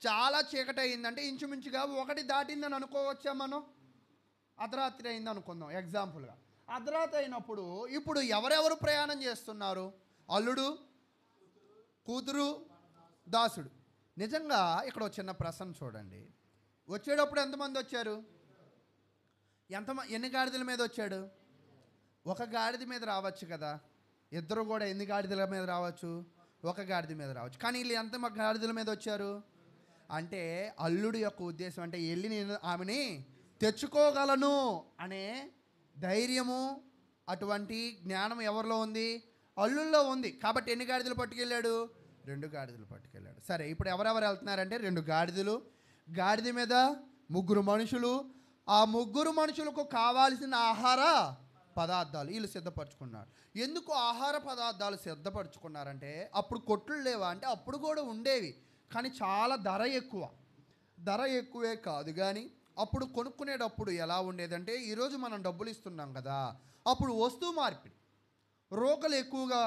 చాలా చీకటి అయిందంటే ఇంచుమించుగా 1 దాటిందని అనుకోవచ్చా మనం? అర్ధరాత్రి అయింది అనుకుందాం ఎగ్జాంపుల్గా. అర్ధరాత్రి అయినప్పుడు ఇప్పుడు ఎవరెవరు ప్రయాణం చేస్తున్నారు? అల్లుడు, కూతురు, దాసుడు. నిజంగా ఇక్కడ ఒక చిన్న ప్రశ్న చూడండి. వచ్చేటప్పుడు ఎంతమంది వచ్చారు? ఎన్ని గాడిదల మీద వచ్చాడు? ఒక గాడిద మీద రావచ్చు కదా. ఇద్దరు కూడా ఎన్ని గాడిదల మీద రావచ్చు? ఒక గాడిద మీద రావచ్చు. కానీ వీళ్ళు ఎంత గాడిదల మీద వచ్చారు అంటే అల్లుడి యొక్క ఉద్దేశం అంటే వెళ్ళి నేను ఆమెని తెచ్చుకోగలను అనే ధైర్యము, అటువంటి జ్ఞానం ఎవరిలో ఉంది? అల్లుల్లో ఉంది. కాబట్టి ఎన్ని గాడిదలు పట్టుకెళ్ళాడు? 2 గాడిదలు పట్టుకెళ్ళాడు. సరే, ఇప్పుడు ఎవరెవరు వెళ్తున్నారంటే 2 గాడిదలు, గాడిద మీద 3 మనుషులు. ఆ 3 మనుషులకు కావాల్సిన ఆహార పదార్థాలు వీళ్ళు సిద్ధపరచుకున్నారు. ఎందుకు ఆహార పదార్థాలు సిద్ధపరచుకున్నారంటే అప్పుడు కొట్లు లేవా అంటే అప్పుడు కూడా ఉండేవి, కానీ చాలా ధర ఎక్కువే కాదు. కానీ అప్పుడు కొనుక్కునేటప్పుడు ఎలా ఉండేదంటే ఈరోజు మనం డబ్బులు ఇస్తున్నాం కదా, అప్పుడు వస్తువు మార్పిడి, రోకలు ఎక్కువగా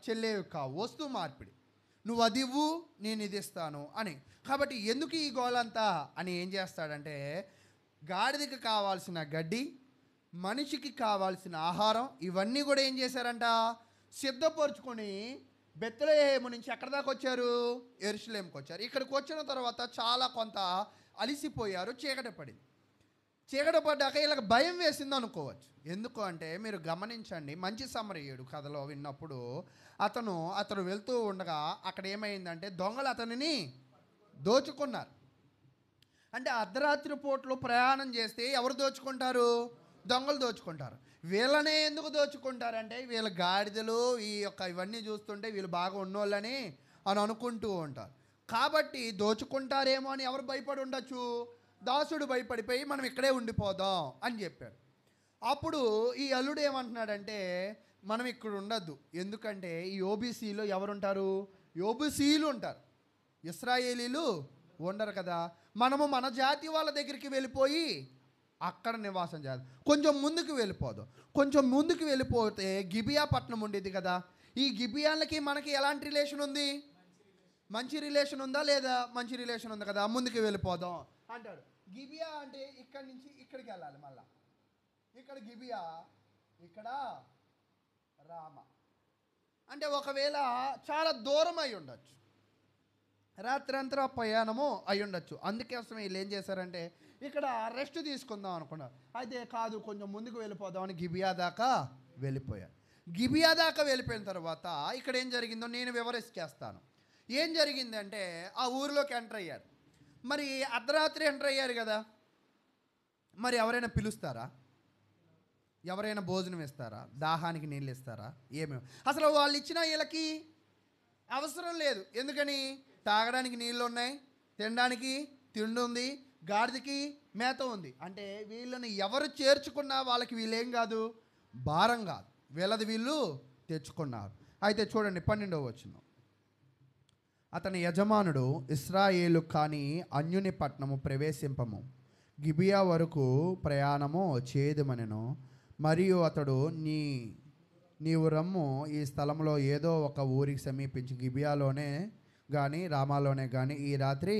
చెల్లేవి కావు, వస్తువు మార్పిడి. నువ్వు అది ఇవ్వు, నేను ఇది ఇస్తాను అని. కాబట్టి ఎందుకు ఈ గోలంతా అని ఏం చేస్తాడంటే గాడిదకి కావాల్సిన గడ్డి, మనిషికి కావాల్సిన ఆహారం ఇవన్నీ కూడా ఏం చేశారంట? సిద్ధపరచుకొని బెత్లెహేము నుంచి ఎక్కడి దాకా వచ్చారు? యెరూషలేముకి వచ్చారు. ఇక్కడికి వచ్చిన తర్వాత చాలా కొంత అలిసిపోయారు. చీకటి పడ్డాక వీళ్ళకి భయం వేసింది అనుకోవచ్చు. ఎందుకు అంటే మీరు గమనించండి, మంచి సమరయుడు కథలో విన్నప్పుడు అతను వెళ్తూ ఉండగా అక్కడ ఏమైందంటే దొంగలు అతనిని దోచుకున్నారు. అంటే అర్ధరాత్రి పూటలో ప్రయాణం చేస్తే ఎవరు దోచుకుంటారు? దొంగలు దోచుకుంటారు. వీళ్ళనే ఎందుకు దోచుకుంటారంటే వీళ్ళ గాడిదలు ఇవన్నీ చూస్తుంటే వీళ్ళు బాగా ఉన్నోళ్ళని అని అనుకుంటూ ఉంటారు. కాబట్టి దోచుకుంటారేమో అని ఎవరు భయపడి ఉండొచ్చు? దాసుడు భయపడిపోయి మనం ఇక్కడే ఉండిపోదాం అని చెప్పాడు. అప్పుడు ఈ అల్లుడు ఏమంటున్నాడంటే మనం ఇక్కడ ఉండద్దు, ఎందుకంటే ఈ ఓబీసీలో ఎవరుంటారు? ఓబీసీలు ఉంటారు, ఇశ్రాయేలీలు ఉండరు కదా. మనము మన జాతి వాళ్ళ దగ్గరికి వెళ్ళిపోయి అక్కడ నివాసం చేద్దాం. కొంచెం ముందుకు వెళ్ళిపోతే గిబియా పట్టణం ఉండేది కదా. ఈ గిబియాలకి మనకి ఎలాంటి రిలేషన్ ఉంది? మంచి రిలేషన్ ఉందా లేదా? మంచి రిలేషన్ ఉంది కదా, ముందుకు వెళ్ళిపోదాం అంటాడు. గిబియా అంటే ఇక్కడి నుంచి ఇక్కడికి వెళ్ళాలి, మళ్ళా ఇక్కడ గిబియా, ఇక్కడ రామ. అంటే ఒకవేళ చాలా దూరం అయి ఉండొచ్చు, రాత్రంతా ప్రయాణము అయి ఉండొచ్చు. అందుకోసం వీళ్ళు ఏం చేశారంటే ఇక్కడ రెస్ట్ తీసుకుందాం అనుకున్నారు. అయితే కాదు, కొంచెం ముందుకు వెళ్ళిపోదామని గిబియా దాకా వెళ్ళిపోయారు. గిబియా దాకా వెళ్ళిపోయిన తర్వాత ఇక్కడ ఏం జరిగిందో నేను వివరిస్తాను. ఏం జరిగిందంటే ఆ ఊరిలోకి ఎంటర్ అయ్యారు. మరి అర్ధరాత్రి ఎంటర్ అయ్యారు కదా, మరి ఎవరైనా పిలుస్తారా? ఎవరైనా భోజనం ఇస్తారా? దాహానికి నీళ్ళు ఇస్తారా? ఏమేమి అసలు వాళ్ళు ఇచ్చినా వీళ్ళకి అవసరం లేదు. ఎందుకని? తాగడానికి నీళ్ళు ఉన్నాయి, తినడానికి తిండి ఉంది, గాడిదకి మేత ఉంది. అంటే వీళ్ళని ఎవరు చేర్చుకున్నా వాళ్ళకి వీళ్ళేం కాదు, భారం కాదు, వీళ్ళది వీళ్ళు తెచ్చుకున్నారు. అయితే చూడండి 12వ వచనం. అతని యజమానుడు ఇశ్రాయేలు కాని అన్యుని పట్టణము ప్రవేశింపము, గిబియా వరకు ప్రయాణము చేయదుమనెను. మరియు అతడు నీవు రమ్ము, ఈ స్థలంలో ఏదో ఒక ఊరికి సమీపించి గిబియాలోనే కానీ రామాలోనే కానీ ఈ రాత్రి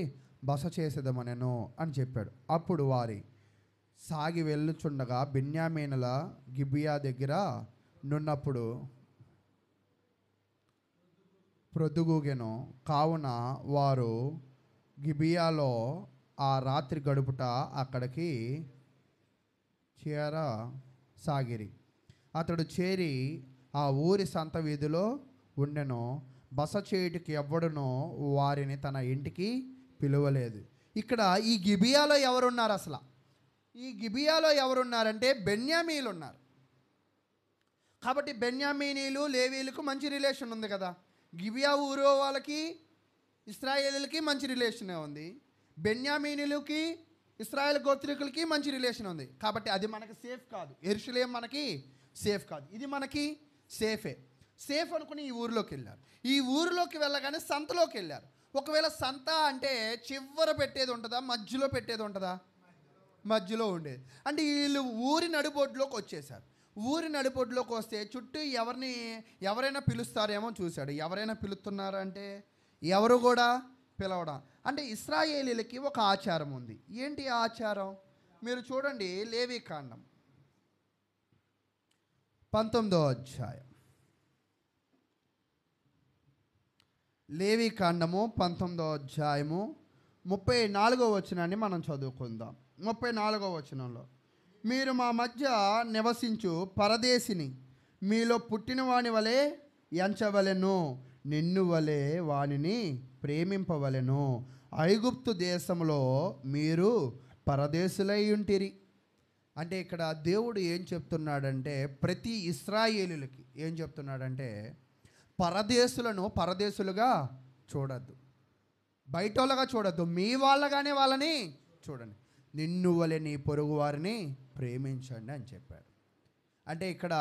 బస చేసేదమనెను అని చెప్పాడు. అప్పుడు వారి సాగి వెళ్ళుచుండగా బెన్యామీనుల గిబియా దగ్గర నున్నప్పుడు ప్రొద్దుగూగెను. కావున వారు గిబియాలో ఆ రాత్రి గడుపుట అక్కడికి చేరసాగిరి. అతడు చేరి ఆ ఊరి సంత వీధిలో ఉండెను. బస చేయుటికి ఎవ్వడునో వారిని తన ఇంటికి పిలువలేదు. ఇక్కడ ఈ గిబియాలో ఎవరున్నారు? అసలు ఈ గిబియాలో ఎవరున్నారంటే బెన్యామీలు ఉన్నారు. కాబట్టి బెన్యామీనీలు లేవీలకు మంచి రిలేషన్ ఉంది కదా. గిబియా ఊరు వాళ్ళకి ఇశ్రాయేలీలకి మంచి రిలేషనే ఉంది, బెన్యామీనీలకి ఇశ్రాయేల్ గోత్రికులకి మంచి రిలేషన్ ఉంది. కాబట్టి అది మనకి సేఫ్ కాదు, యెరూషలేము మనకి సేఫ్ కాదు, ఇది మనకి సేఫ్ అనుకుని ఈ ఊరిలోకి వెళ్ళారు. ఈ ఊరిలోకి వెళ్ళగానే సంతలోకి వెళ్ళారు. ఒకవేళ సంత అంటే చివర పెట్టేది ఉంటుందా, మధ్యలో పెట్టేది ఉంటుందా? మధ్యలో ఉండేది. అంటే వీళ్ళు ఊరి నడిబొడ్లోకి వచ్చేసారు. ఊరి నడిబొడ్లోకి వస్తే చుట్టూ ఎవరైనా పిలుస్తారేమో చూశాడు. ఎవరైనా పిలుస్తున్నారంటే ఎవరు కూడా పిలవడం. అంటే ఇశ్రాయేలీలకి ఒక ఆచారం ఉంది. ఏంటి ఆచారం? మీరు చూడండి, లేవీకాండం 19వ అధ్యాయం. లేవీకాండము 19వ అధ్యాయము 34వ వచనాన్ని మనం చదువుకుందాం. 34వ వచనంలో మీరు మా మధ్య నివసించు పరదేశిని మీలో పుట్టిన వాని వలె ఎంచవలెను, నిన్ను వలె వానిని ప్రేమింపవలెను. ఐగుప్తు దేశంలో మీరు పరదేశులై ఉంటిరి. అంటే ఇక్కడ దేవుడు ఏం చెప్తున్నాడంటే, ప్రతి ఇశ్రాయేలులకి ఏం చెప్తున్నాడంటే, పరదేశులను పరదేశులుగా చూడద్దు, బయటోళ్ళగా చూడద్దు, మీ వాళ్ళగానే వాళ్ళని చూడండి. నిన్ను వలె నీ పొరుగు వారిని ప్రేమించండి అని చెప్పాడు. అంటే ఇక్కడ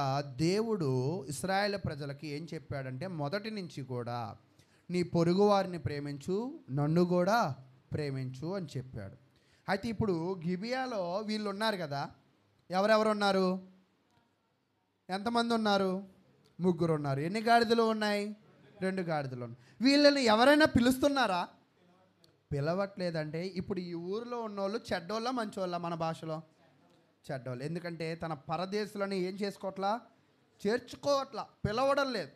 దేవుడు ఇశ్రాయేలు ప్రజలకి ఏం చెప్పాడంటే, మొదటి నుంచి కూడా నీ పొరుగు వారిని ప్రేమించు, నన్ను కూడా ప్రేమించు అని చెప్పాడు. అయితే ఇప్పుడు గిబియాలో వీళ్ళు ఉన్నారు కదా, ఎవరెవరు ఉన్నారు? ఎంతమంది ఉన్నారు? 3 ఉన్నారు. ఎన్ని గాడిదలు ఉన్నాయి? 2 గాడిదలు ఉన్నాయి. వీళ్ళని ఎవరైనా పిలుస్తున్నారా? పిలవట్లేదంటే ఇప్పుడు ఈ ఊరిలో ఉన్నోళ్ళు చెడ్డోళ్ళ మంచోళ్ళ? మన భాషలో చెడ్డోళ్ళు. ఎందుకంటే తన పరదేశులను ఏం చేసుకోవట్లా, చేర్చుకోవట్లా, పిలవడం లేదు.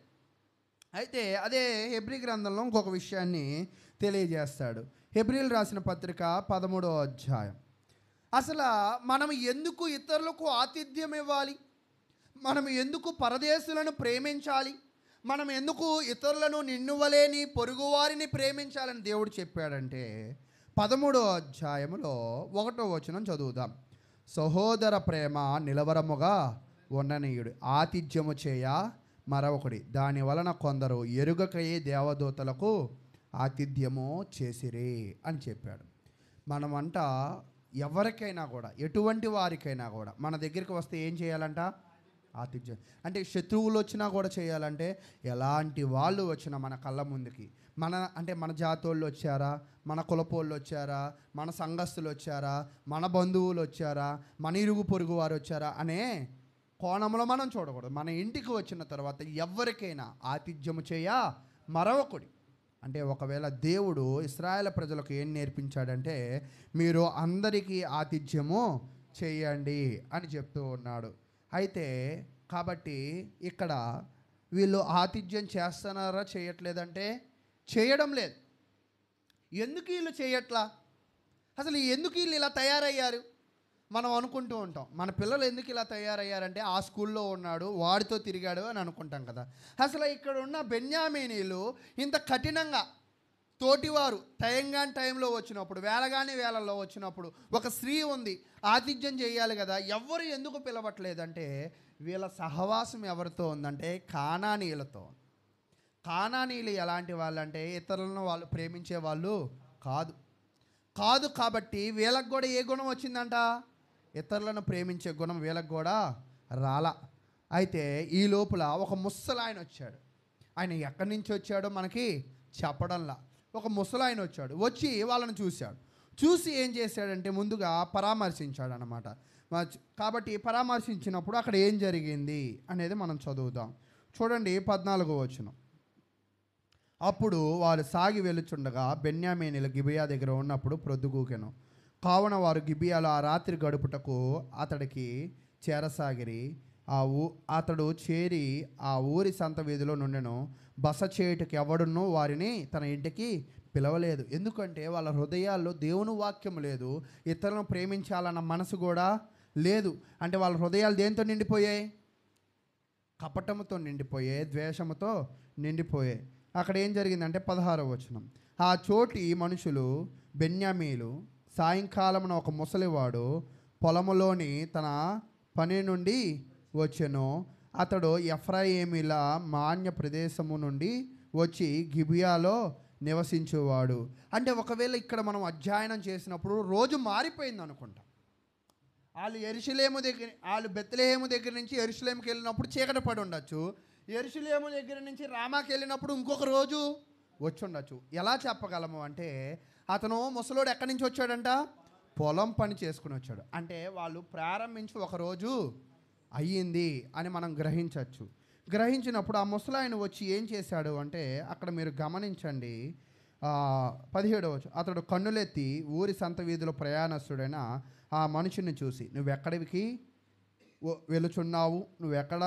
అయితే అదే హెబ్రీ గ్రంథంలో ఇంకొక విషయాన్ని తెలియజేస్తాడు. హెబ్రీలు రాసిన పత్రిక 13వ అధ్యాయం. అసలు మనం ఎందుకు ఇతరులకు ఆతిథ్యం ఇవ్వాలి? మనం ఎందుకు పరదేశులను ప్రేమించాలి? మనం ఎందుకు ఇతరులను నిన్ను వలే నీ పొరుగువారిని ప్రేమించాలని దేవుడు చెప్పాడంటే 13వ అధ్యాయంలో 1వ వచనం చదువుదాం. సహోదర ప్రేమ నిలవరముగా ఉండనీయుడు, ఆతిథ్యము చేయ మరొకటి, దాని వలన కొందరు ఎరుగకయే దేవదూతలకు ఆతిథ్యము చేసిరి అని చెప్పాడు. మనమంట ఎవరికైనా కూడా, ఎటువంటి వారికైనా కూడా మన దగ్గరికి వస్తే ఏం చేయాలంట? ఆతిథ్యం. అంటే శత్రువులు వచ్చినా కూడా చేయాలంటే, ఎలాంటి వాళ్ళు వచ్చినా మన కళ్ళ ముందుకి, మన జాతోళ్ళు వచ్చారా, మన కులపోళ్ళు వచ్చారా, మన సంఘస్థులు వచ్చారా, మన బంధువులు వచ్చారా, మన ఇరుగు పొరుగు వారు వచ్చారా అనే కోణంలో మనం చూడకూడదు. మన ఇంటికి వచ్చిన తర్వాత ఎవరికైనా ఆతిథ్యము చేయ మరొకడి. అంటే ఒకవేళ దేవుడు ఇశ్రాయేలు ప్రజలకు ఏం నేర్పించాడంటే, మీరు అందరికీ ఆతిథ్యము చేయండి అని చెప్తూ ఉన్నాడు. అయితే కాబట్టి ఇక్కడ వీళ్ళు ఆతిథ్యం చేస్తున్నారా చేయట్లేదంటే చేయడం లేదు. ఎందుకు వీళ్ళు చేయట్లా? అసలు ఎందుకు వీళ్ళు ఇలా తయారయ్యారు? మనం అనుకుంటూ ఉంటాం, మన పిల్లలు ఎందుకు ఇలా తయారయ్యారంటే ఆ స్కూల్లో ఉన్నాడు, వాడితో తిరిగాడు అని అనుకుంటాం కదా. అసలు ఇక్కడ ఉన్న బెన్యామీనీలు ఇంత కఠినంగా తోటివారు టైంలో వచ్చినప్పుడు, వేళల్లో వచ్చినప్పుడు ఒక స్త్రీ ఉంది, ఆతిథ్యం చేయాలి కదా, ఎవరు ఎందుకు పిలవట్లేదంటే వీళ్ళ సహవాసం ఎవరితో ఉందంటే కానానీయులతో. కానానీయులు ఎలాంటి వాళ్ళంటే ఇతరులను వాళ్ళు ప్రేమించే వాళ్ళు కాదు. కాబట్టి వీళ్ళకి కూడా ఏ గుణం వచ్చిందంట? ఇతరులను ప్రేమించే గుణం వీళ్ళకి కూడా రాలా. అయితే ఈ లోపల ఒక ముసలాయన వచ్చాడు. ఆయన ఎక్కడి నుంచి వచ్చాడో మనకి చెప్పడంలా. ఒక ముసలాయన వచ్చాడు, వచ్చి వాళ్ళని చూసి ఏం చేశాడంటే ముందుగా పరామర్శించాడు అన్నమాట. కాబట్టి పరామర్శించినప్పుడు అక్కడ ఏం జరిగింది అనేది మనం చదువుదాం. చూడండి 14వ వచనం. అప్పుడు వారు సాగి వెలుచుండగా బెన్యామీనీలు గిబియా దగ్గర ఉన్నప్పుడు ప్రొద్దుగూకెను. కావున వారు గిబియాలో ఆ రాత్రి గడుపుటకు అతడికి చేరసాగిరి. అతడు చేరి ఆ ఊరి సంత వీధిలో నుండెను. బస చేయుటకు ఎవడునూ వారిని తన ఇంటికి పిలవలేదు. ఎందుకంటే వాళ్ళ హృదయాల్లో దేవుని వాక్యం లేదు, ఇతరులను ప్రేమించాలన్న మనసు కూడా లేదు. అంటే వాళ్ళ హృదయాలు దేంతో నిండిపోయాయి? కపటముతో నిండిపోయాయి, ద్వేషముతో నిండిపోయాయి. అక్కడ ఏం జరిగిందంటే 16వ వచనం. ఆ చోటి మనుషులు బెన్యామీలు సాయంకాలమున ఒక ముసలివాడు పొలములోని తన పని నుండి వచ్చెను. అతడు ఎఫ్రాయిమీల మాన్య ప్రదేశము నుండి వచ్చి గిబియాలో నివసించేవాడు. అంటే ఒకవేళ ఇక్కడ మనం అధ్యయనం చేసినప్పుడు రోజు మారిపోయింది అనుకుంటాం. వాళ్ళు బెత్లెహేము దగ్గర నుంచి యెరూషలేముకి వెళ్ళినప్పుడు చీకటి పడి ఉండొచ్చు. యెరూషలేము దగ్గర నుంచి రామాకి వెళ్ళినప్పుడు ఇంకొక రోజు వచ్చి ఉండొచ్చు. ఎలా చెప్పగలము అంటే అతను ముసలోడు ఎక్కడి నుంచి వచ్చాడంట? పొలం పని చేసుకుని వచ్చాడు. అంటే వాళ్ళు ప్రారంభించి ఒక రోజు అయ్యింది అని మనం గ్రహించినప్పుడు ఆ ముసలాయన వచ్చి ఏం చేశాడు అంటే అక్కడ మీరు గమనించండి. 17వ అతడు కన్నులెత్తి ఊరి సంత వీధిలో ప్రయాణస్తుడైన ఆ మనిషిని చూసి, నువ్వెక్కడికి వెళుచున్నావు, నువ్వెక్కడ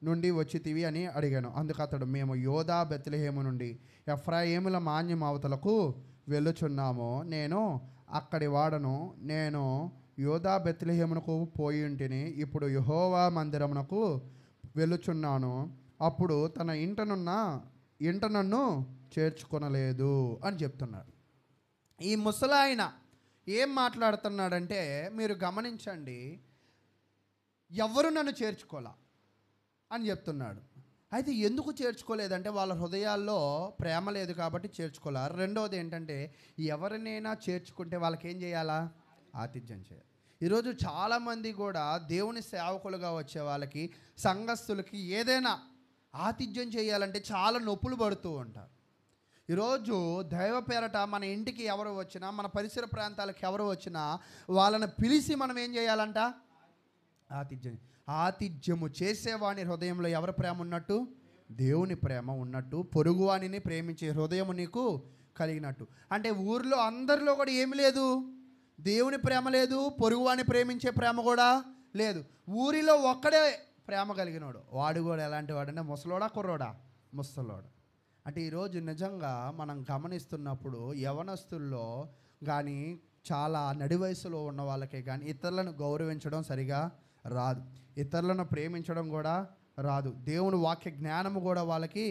నుండి వచ్చితివి అని అడిగాను. అందుకు అతడు, మేము యోధా బెత్లెహేము నుండి ఎఫ్రాయిముల మాన్యం అవతలకు వెళ్ళుచున్నాము. నేను అక్కడి వాడను. నేను యోధా బెత్లెహేమునకు పోయి ఉంటిని, ఇప్పుడు యెహోవా మందిరమునకు వెలుచున్నాను. అప్పుడు తన ఇంట నన్ను చేర్చుకొనలేదు అని చెప్తున్నాడు. ఈ ముసలాయన ఏం మాట్లాడుతున్నాడంటే మీరు గమనించండి, ఎవరు నన్ను చేర్చుకోలా అని చెప్తున్నాడు. అయితే ఎందుకు చేర్చుకోలేదంటే వాళ్ళ హృదయాల్లో ప్రేమ లేదు కాబట్టి చేర్చుకోలే. రెండవది ఏంటంటే ఎవరినైనా చేర్చుకుంటే వాళ్ళకి ఏం చేయాలా? ఆతిథ్యం చేయాలి. ఈరోజు చాలామంది కూడా దేవుని సేవకులుగా వచ్చే వాళ్ళకి, సంఘస్థులకి ఏదైనా ఆతిథ్యం చేయాలంటే చాలా నొప్పులు పడుతూ ఉంటారు. ఈరోజు దైవ పేరట మన ఇంటికి ఎవరు వచ్చినా, మన పరిసర ప్రాంతాలకు ఎవరు వచ్చినా వాళ్ళని పిలిచి మనం ఏం చేయాలంట? ఆతిథ్యము చేసేవాని హృదయంలో ఎవరి ప్రేమ ఉన్నట్టు? దేవుని ప్రేమ ఉన్నట్టు. పొరుగువానిని ప్రేమించే హృదయం నీకు కలిగినట్టు. అంటే ఊరిలో అందరిలో కూడా ఏమి లేదు? దేవుని ప్రేమ లేదు, పొరుగువాని ప్రేమించే ప్రేమ కూడా లేదు. ఊరిలో ఒక్కడే ప్రేమ కలిగినోడు. వాడు కూడా ఎలాంటి వాడంటే ముసలోడా కుర్రోడా? ముసలోడు. అంటే ఈరోజు నిజంగా మనం గమనిస్తున్నప్పుడు యవనస్తుల్లో కానీ, చాలా నడి వయసులో ఉన్న వాళ్ళకే కానీ ఇతరులను గౌరవించడం సరిగా రాదు, ఇతరులను ప్రేమించడం కూడా రాదు, దేవుని వాక్య జ్ఞానము కూడా వాళ్ళకి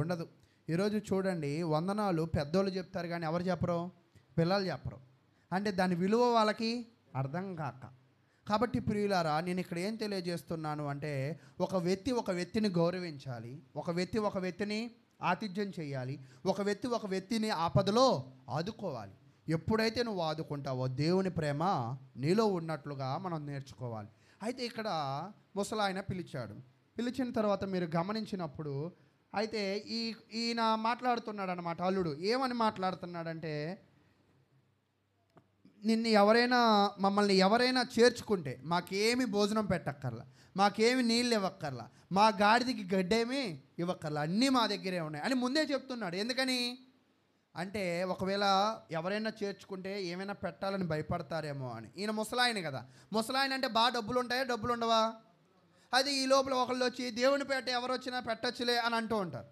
ఉండదు. ఈరోజు చూడండి, వందనాలు పెద్దోళ్ళు చెప్తారు కానీ ఎవరు చెప్పరు? పిల్లలు చెప్పరు. అంటే దాని విలువ వాళ్ళకి అర్థం కాక. కాబట్టి ప్రియులారా, నేను ఇక్కడ ఏం తెలియజేస్తున్నాను అంటే ఒక వ్యక్తిని గౌరవించాలి, ఒక వ్యక్తిని ఆతిథ్యం చేయాలి, ఒక వ్యక్తిని ఆపదలో ఆదుకోవాలి. ఎప్పుడైతే నువ్వు ఆదుకుంటావో దేవుని ప్రేమ నీలో ఉన్నట్లుగా మనం నేర్చుకోవాలి. అయితే ఇక్కడ ముసలాయన పిలిచిన తర్వాత మీరు గమనించినప్పుడు అయితే ఈయన మాట్లాడుతున్నాడు అన్నమాట. అల్లుడు ఏమని మాట్లాడుతున్నాడంటే, మమ్మల్ని ఎవరైనా చేర్చుకుంటే మాకేమి భోజనం పెట్టక్కర్లా, మాకేమి నీళ్ళు ఇవ్వక్కర్లా, మా గాడిదికి గడ్డేమి ఇవ్వక్కర్లా, అన్నీ మా దగ్గరే ఉన్నాయి అని ముందే చెప్తున్నాడు. ఎందుకని అంటే ఒకవేళ ఎవరైనా చేర్చుకుంటే ఏమైనా పెట్టాలని భయపడతారేమో అని. ఈయన ముసలాయన కదా, ముసలాయన అంటే బాగా డబ్బులు ఉంటాయా? డబ్బులు ఉండవా? అది ఈ లోపల ఒకళ్ళు వచ్చి దేవుని పేట ఎవరు వచ్చినా పెట్టచ్చులే అని అంటూ ఉంటారు.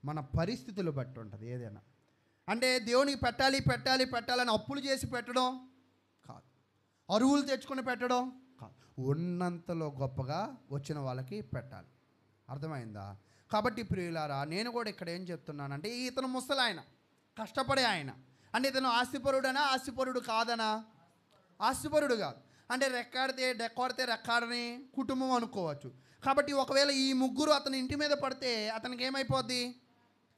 మన పరిస్థితులు బట్టి ఉంటుంది ఏదైనా. అంటే దేవునికి పెట్టాలని అప్పులు చేసి పెట్టడం కాదు, అరువులు తెచ్చుకొని పెట్టడం కాదు, ఉన్నంతలో గొప్పగా వచ్చిన వాళ్ళకి పెట్టాలి. అర్థమైందా? కాబట్టి ప్రియులారా, నేను కూడా ఇక్కడ ఏం చెప్తున్నానంటే ఇతను ముసలాయన, కష్టపడే ఆయన. అంటే ఇతను ఆస్తిపరుడనా? ఆస్తిపరుడు కాదనా? ఆస్తిపరుడు కాదు. అంటే డెక్కొడితే రెక్కాడని కుటుంబం అనుకోవచ్చు. కాబట్టి ఒకవేళ ఈ ముగ్గురు అతని ఇంటి మీద పడితే అతనికి ఏమైపోద్ది?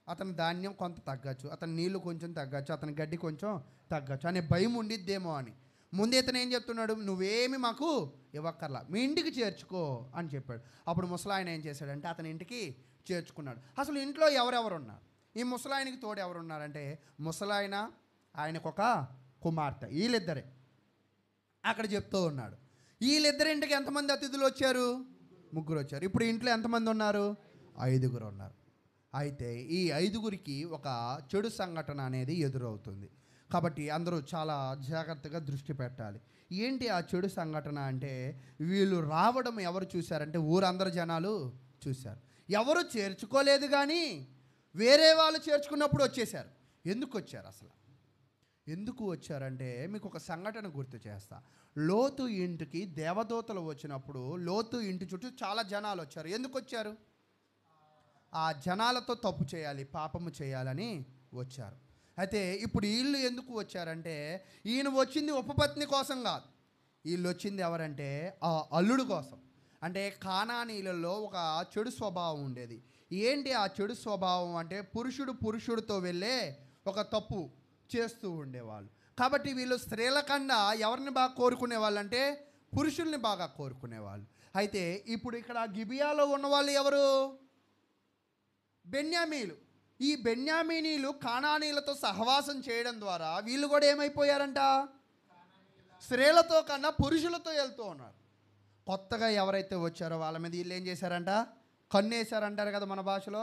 అతని ధాన్యం కొంత తగ్గచ్చు, అతని నీళ్లు కొంచెం తగ్గచ్చు, అతని గడ్డి కొంచెం తగ్గచ్చు అనే భయం ఉండిద్దేమో అని ముందే ఇతను ఏం చెప్తున్నాడు? నువ్వేమి మాకు ఇవ్వక్కర్లా, మీ ఇంటికి చేర్చుకో అని చెప్పాడు. అప్పుడు ముసలాయన ఏం చేశాడంటే అతని ఇంటికి చేర్చుకున్నాడు. అసలు ఇంట్లో ఎవరెవరు ఉన్నారు? ఈ ముసలాయనకి తోడు ఎవరున్నారంటే ముసలాయన, ఆయనకొక కుమార్తె, వీళ్ళిద్దరే అక్కడ చెప్తూ ఉన్నాడు. వీళ్ళిద్దరింటికి ఎంతమంది అతిథులు వచ్చారు? ముగ్గురు వచ్చారు. ఇప్పుడు ఇంట్లో ఎంతమంది ఉన్నారు? 5 ఉన్నారు. అయితే ఈ 5 ఒక చెడు సంఘటన అనేది ఎదురవుతుంది. కాబట్టి అందరూ చాలా జాగ్రత్తగా దృష్టి పెట్టాలి. ఏంటి ఆ చెడు సంఘటన అంటే, వీళ్ళు రావడం ఎవరు చూశారంటే ఊరందరు జనాలు చూశారు. ఎవరు చేర్చుకోలేదు కానీ వేరే వాళ్ళు చేర్చుకున్నప్పుడు వచ్చేసారు. ఎందుకు వచ్చారు? అసలు ఎందుకు వచ్చారంటే మీకు ఒక సంఘటన గుర్తు చేస్తా. లోతు ఇంటికి దేవదూతలు వచ్చినప్పుడు లోతు ఇంటి చుట్టూ చాలా జనాలు వచ్చారు. ఎందుకు వచ్చారు? ఆ జనాలతో తప్పు చేయాలి, పాపము చేయాలని వచ్చారు. అయితే ఇప్పుడు వీళ్ళు ఎందుకు వచ్చారంటే, ఈయన వచ్చింది ఉపపత్ని కోసం కాదు, వీళ్ళు వచ్చింది ఎవరంటే ఆ అల్లుడు కోసం. అంటే కానానీలలో ఒక చెడు స్వభావం ఉండేది. ఏంటి ఆ చెడు స్వభావం అంటే పురుషుడితో వెళ్ళే ఒక తప్పు చేస్తూ ఉండేవాళ్ళు. కాబట్టి వీళ్ళు స్త్రీల కన్నా ఎవరిని బాగా కోరుకునేవాళ్ళు అంటే పురుషుల్ని బాగా కోరుకునేవాళ్ళు. అయితే ఇప్పుడు ఇక్కడ గిబియాలో ఉన్నవాళ్ళు ఎవరు? బెన్యామీలు. ఈ బెన్యామీనీలు కానానీలతో సహవాసం చేయడం ద్వారా వీళ్ళు కూడా ఏమైపోయారంట? స్త్రీలతో కన్నా పురుషులతో వెళ్తూ ఉన్నారు. కొత్తగా ఎవరైతే వచ్చారో వాళ్ళ మీద వీళ్ళు ఏం చేశారంట? కన్నేశారంటారు కదా మన భాషలో,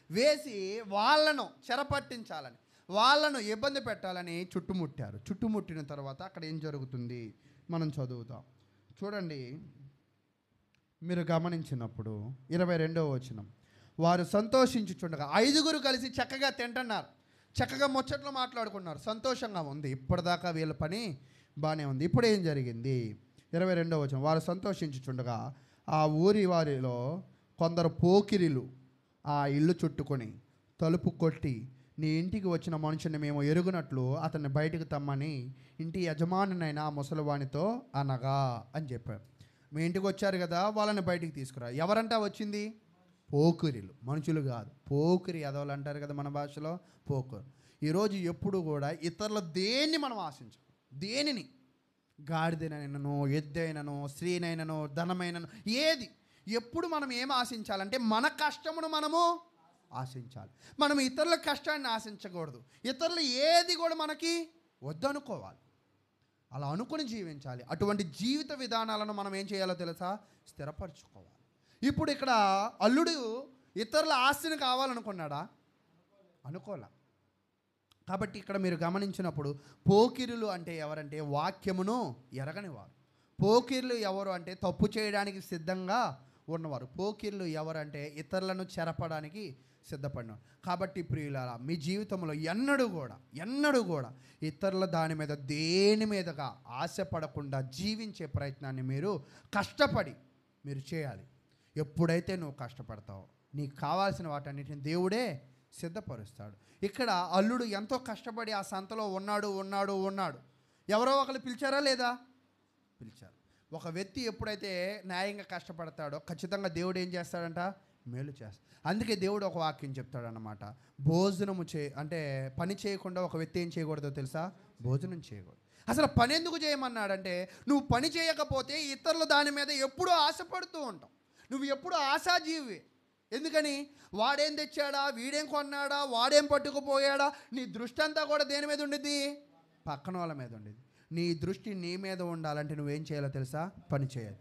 వేసి వాళ్ళను చెరపట్టించాలని, వాళ్ళను ఇబ్బంది పెట్టాలని చుట్టుముట్టారు. చుట్టుముట్టిన తర్వాత అక్కడ ఏం జరుగుతుంది మనం చదువుతాం. చూడండి, మీరు గమనించినప్పుడు 22వ వచనం, వారు సంతోషించుచుండగా 5 కలిసి చక్కగా తింటున్నారు, చక్కగా ముచ్చట్లు మాట్లాడుకున్నారు, సంతోషంగా ఉంది. ఇప్పటిదాకా వీళ్ళ పని బాగానే ఉంది. ఇప్పుడు ఏం జరిగింది? 22వ వచనం, వారు సంతోషించుచుండగా ఆ ఊరి వారిలో కొందరు పోకిరీలు ఆ ఇల్లు చుట్టుకొని తలుపు కొట్టి, నీ ఇంటికి వచ్చిన మనుషుని మేము ఎరుగునట్లు అతన్ని బయటకు తమ్మని ఇంటి యజమానినైనా ఆ ముసలివానితో అనగా అని చెప్పారు. మీ ఇంటికి వచ్చారు కదా, వాళ్ళని బయటికి తీసుకురా. ఎవరంటా వచ్చింది? పోకిరీలు, మనుషులు కాదు. పోకిరి ఎదవలు అంటారు కదా మన భాషలో, పోకురు. ఈరోజు ఎప్పుడు కూడా ఇతరుల దేన్ని మనం ఆశించాం. దేనిని? గాడిదైనను, ఎద్దైనను, స్త్రీనైనను, ధనమైనను, ఏది ఎప్పుడు మనం ఏం ఆశించాలంటే మన కష్టమును మనము ఆశించాలి. మనం ఇతరుల కష్టాన్ని ఆశించకూడదు. ఇతరులు ఏది కూడా మనకి వద్దనుకోవాలి. అలా అనుకుని జీవించాలి. అటువంటి జీవిత విధానాలను మనం ఏం చేయాలో తెలుసా? స్థిరపరచుకోవాలి. ఇప్పుడు ఇక్కడ అల్లుడు ఇతరుల ఆస్తిని కావాలనుకున్నాడా? అనుకోలే. కాబట్టి ఇక్కడ మీరు గమనించినప్పుడు పోకిరులు అంటే ఎవరంటే వాక్యమును ఎరగని వారు. పోకిరులు ఎవరు అంటే తప్పు చేయడానికి సిద్ధంగా ఉన్నవారు. పోకిరులు ఎవరంటే ఇతరులను చెరపడానికి సిద్ధపడినారు. కాబట్టి ప్రియులారా, మీ జీవితంలో ఎన్నడూ కూడా ఇతరుల దాని మీద దేని మీదగా ఆశపడకుండా జీవించే ప్రయత్నాన్ని మీరు కష్టపడి మీరు చేయాలి. ఎప్పుడైతే నువ్వు కష్టపడతావో నీకు కావాల్సిన వాటన్నిటిని దేవుడే సిద్ధపరుస్తాడు. ఇక్కడ అల్లుడు ఎంతో కష్టపడి ఆ సంతలో ఉన్నాడు. ఎవరో ఒకరు పిలిచారా లేదా? పిలిచారు. ఒక వ్యక్తి ఎప్పుడైతే న్యాయంగా కష్టపడతాడో ఖచ్చితంగా దేవుడు ఏం చేస్తాడంట? మేలు చేస్తాడు. అందుకే దేవుడు ఒక వాక్యం చెప్తాడనమాట. భోజనము అంటే పని చేయకుండా ఒక వ్యక్తి ఏం చేయకూడదో తెలుసా? భోజనం చేయకూడదు. అసలు పని ఎందుకు చేయమన్నాడంటే, నువ్వు పని చేయకపోతే ఇతరులు దాని మీద ఎప్పుడూ ఆశపడుతూ ఉంటావు. నువ్వు ఎప్పుడు ఆశాజీవి. ఎందుకని? వాడేం తెచ్చాడా, వీడేం కొన్నాడా, వాడేం పట్టుకుపోయాడా, నీ దృష్టి అంతా కూడా దేని మీద ఉండిద్ది? పక్కన వాళ్ళ మీద ఉండేది. నీ దృష్టి నీ మీద ఉండాలంటే నువ్వేం చేయాలో తెలుసా? పని చేయాలి.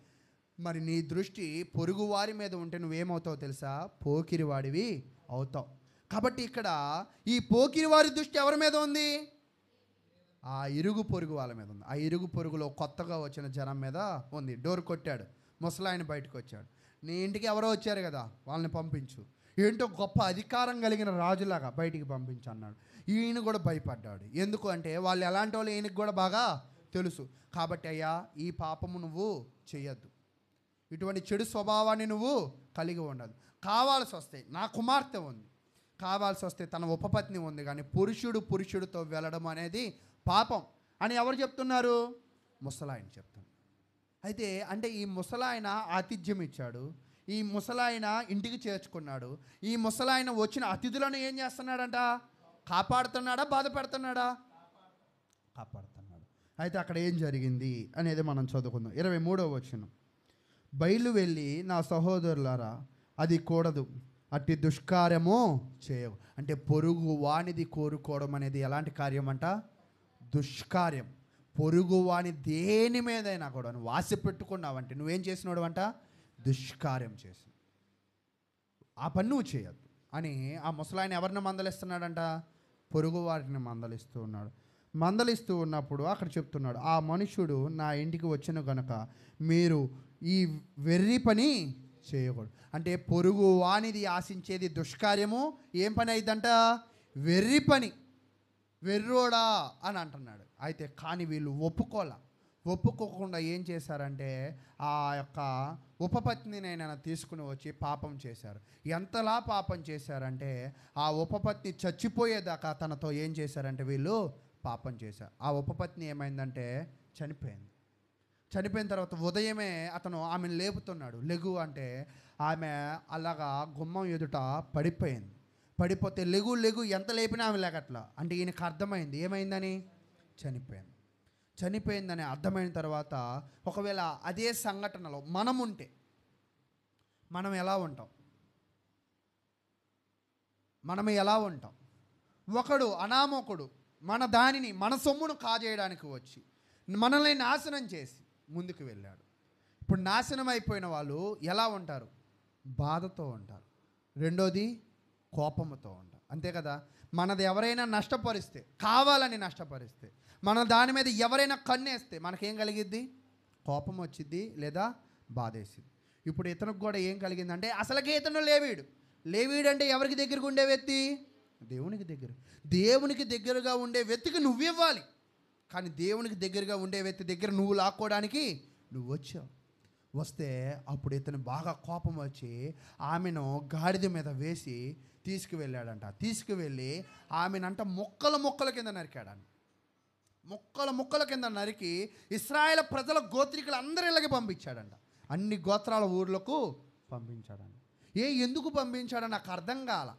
మరి నీ దృష్టి పొరుగు వారి మీద ఉంటే నువ్వేమవుతావు తెలుసా? పోకిరి వాడివి అవుతావు. కాబట్టి ఇక్కడ ఈ పోకిరి వారి దృష్టి ఎవరి మీద ఉంది? ఆ ఇరుగు పొరుగు వాళ్ళ మీద ఉంది. ఆ ఇరుగు పొరుగులో కొత్తగా వచ్చిన జనం మీద ఉంది. డోర్ కొట్టాడు, ముసలాయన బయటకు వచ్చాడు. నీ ఇంటికి ఎవరో వచ్చారు కదా, వాళ్ళని పంపించు. ఏంటో గొప్ప అధికారం కలిగిన రాజులాగా బయటికి పంపించు అన్నాడు. ఈయన కూడా భయపడ్డాడు. ఎందుకు అంటే వాళ్ళు ఎలాంటి వాళ్ళు ఈయనకి కూడా బాగా తెలుసు. కాబట్టి అయ్యా, ఈ పాపము నువ్వు చేయొద్దు, ఇటువంటి చెడు స్వభావాన్ని నువ్వు కలిగి ఉండదు. కావాల్సి వస్తే నా కుమార్తె ఉంది, కావాల్సి వస్తే తన ఉపపత్ని ఉంది, కానీ పురుషుడితో వెళ్ళడం అనేది పాపం అని ఎవరు చెప్తున్నారు? ముసలాయన చెప్తున్నారు. అయితే అంటే ఈ ముసలాయన ఆతిథ్యం ఇచ్చాడు, ఈ ముసలాయన ఇంటికి చేర్చుకున్నాడు. ఈ ముసలాయన వచ్చిన అతిథులను ఏం చేస్తున్నాడంట? కాపాడుతున్నాడా, బాధ పెడుతున్నాడా? కాపాడుతున్నాడు. అయితే అక్కడ ఏం జరిగింది అనేది మనం చదువుకుందాం. 23వ వచనం, బయలు వెళ్ళి నా సహోదరులారా, అది కూడదు, అట్టి దుష్కార్యము చేయవు. అంటే పొరుగు వానిది కోరుకోవడం అనేది ఎలాంటి కార్యం అంట? దుష్కార్యం. పొరుగు వాని దేని మీదైనా కూడా నువ్వు ఆశ పెట్టుకున్నావంటే నువ్వేం చేసినాడు అంట? దుష్కార్యం చేసి. ఆ పని నువ్వు చేయొద్దు అని ఆ ముసలాయన ఎవరిని మందలిస్తున్నాడంట? పొరుగు వారిని మందలిస్తూ ఉన్నప్పుడు అక్కడ చెప్తున్నాడు, ఆ మనుషుడు నా ఇంటికి వచ్చిన కనుక మీరు ఈ వెర్రి పని చేయకూడదు. అంటే పొరుగు వానిది ఆశించేది దుష్కార్యము. ఏం పని అయిద్దంట? వెర్రి పని. వెర్రోడా అని అంటున్నాడు. అయితే కానీ వీళ్ళు ఒప్పుకోకుండా ఏం చేశారంటే ఆ యొక్క ఉపపత్నినైనా తీసుకుని వచ్చి పాపం చేశారు. ఎంతలా పాపం చేశారంటే ఆ ఉపపత్ని చచ్చిపోయేదాకా తనతో ఏం చేశారంటే వీళ్ళు పాపం చేశారు. ఆ ఉపపత్ని ఏమైందంటే చనిపోయిన తర్వాత ఉదయమే అతను ఆమెను లేపుతున్నాడు. లెగు అంటే ఆమె అలాగా గుమ్మం ఎదుట పడిపోతే లెగు ఎంత లేపినా ఆమె లేకట్లా. అంటే ఈయనకు అర్థమైంది ఏమైందని, చనిపోయిందని అర్థమైన తర్వాత ఒకవేళ అదే సంఘటనలో మనం ఎలా ఉంటాం? ఒకడు అనామకుడు మన సొమ్మును కాజేయడానికి వచ్చి మనల్ని నాశనం చేసి ముందుకు వెళ్ళాడు. ఇప్పుడు నాశనం అయిపోయిన వాళ్ళు ఎలా ఉంటారు? బాధతో ఉంటారు. రెండోది కోపంతో ఉంటారు. అంతే కదా? మనది ఎవరైనా కావాలని నష్టపరిస్తే, మన దాని మీద ఎవరైనా కన్నేస్తే మనకేం కలిగిద్ది? కోపం వచ్చిద్ది లేదా బాధేసింది. ఇప్పుడు ఇతనికి కూడా ఏం కలిగిందంటే అసలుకే ఇతను లేవీడు అంటే ఎవరికి దగ్గరకు ఉండే వ్యక్తి? దేవునికి దగ్గరగా ఉండే వ్యక్తికి నువ్వు ఇవ్వాలి. కానీ దేవునికి దగ్గరగా ఉండే వ్యక్తి దగ్గర నువ్వు లాక్కోవడానికి నువ్వు వచ్చావు. వస్తే అప్పుడు ఇతను బాగా కోపం వచ్చి ఆమెను గాడిద మీద వేసి తీసుకువెళ్ళాడంట. తీసుకువెళ్ళి ఆమెనంట ముక్కల కింద నరికాడంట. ముక్కల కింద నరికి ఇశ్రాయేలు ప్రజల గోత్రికులు అందరి ఇళ్ళకి పంపించాడంట. అన్ని గోత్రాల ఊర్లకు పంపించాడంట. ఎందుకు పంపించాడో నాకు అర్థం కాల.